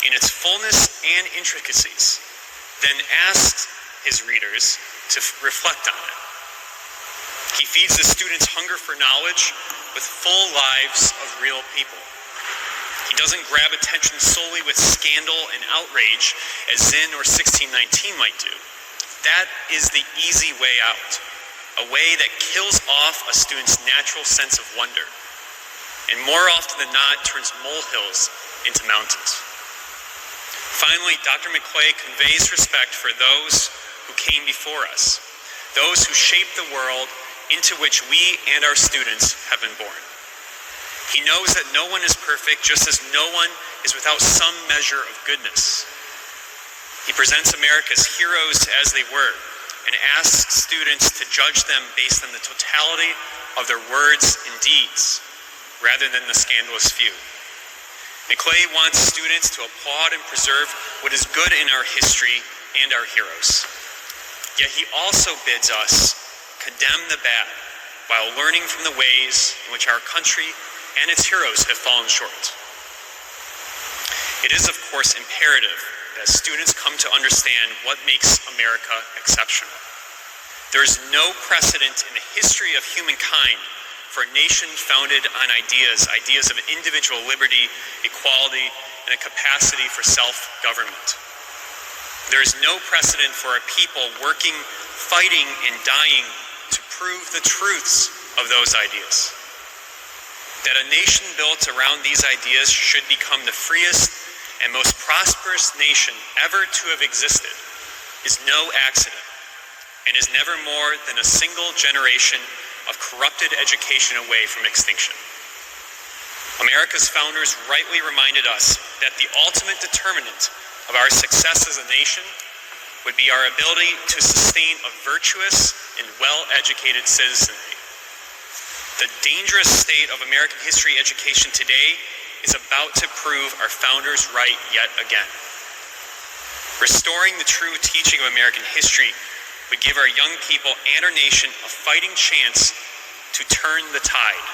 in its fullness and intricacies, then asks his readers to reflect on it. He feeds the students' hunger for knowledge with full lives of real people. He doesn't grab attention solely with scandal and outrage as Zinn or 1619 might do. That is the easy way out, a way that kills off a student's natural sense of wonder, and more often than not turns molehills into mountains. Finally, Dr. McClay conveys respect for those who came before us, those who shaped the world into which we and our students have been born. He knows that no one is perfect, just as no one is without some measure of goodness. He presents America's heroes as they were and asks students to judge them based on the totality of their words and deeds, rather than the scandalous few. McClay wants students to applaud and preserve what is good in our history and our heroes. Yet he also bids us condemn the bad while learning from the ways in which our country and its heroes have fallen short. It is, of course, imperative that students come to understand what makes America exceptional. There is no precedent in the history of humankind for a nation founded on ideas of individual liberty, equality, and a capacity for self-government. There is no precedent for a people working, fighting, and dying to prove the truths of those ideas. That a nation built around these ideas should become the freest and most prosperous nation ever to have existed is no accident and is never more than a single generation of corrupted education away from extinction. America's founders rightly reminded us that the ultimate determinant of our success as a nation would be our ability to sustain a virtuous and well-educated citizenry. The dangerous state of American history education today is about to prove our founders right yet again. Restoring the true teaching of American history would give our young people and our nation a fighting chance to turn the tide,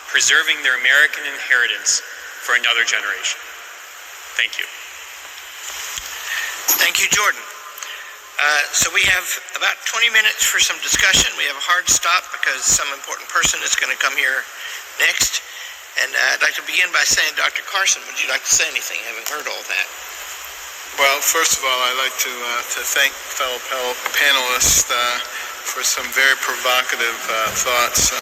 preserving their American inheritance for another generation. Thank you. Thank you, Jordan. So we have about 20 minutes for some discussion. We have a hard stop because some important person is going to come here next. And I'd like to begin by saying, Dr. Carson, would you like to say anything, having heard all that? Well, first of all, I'd like to thank fellow panelists for some very provocative thoughts.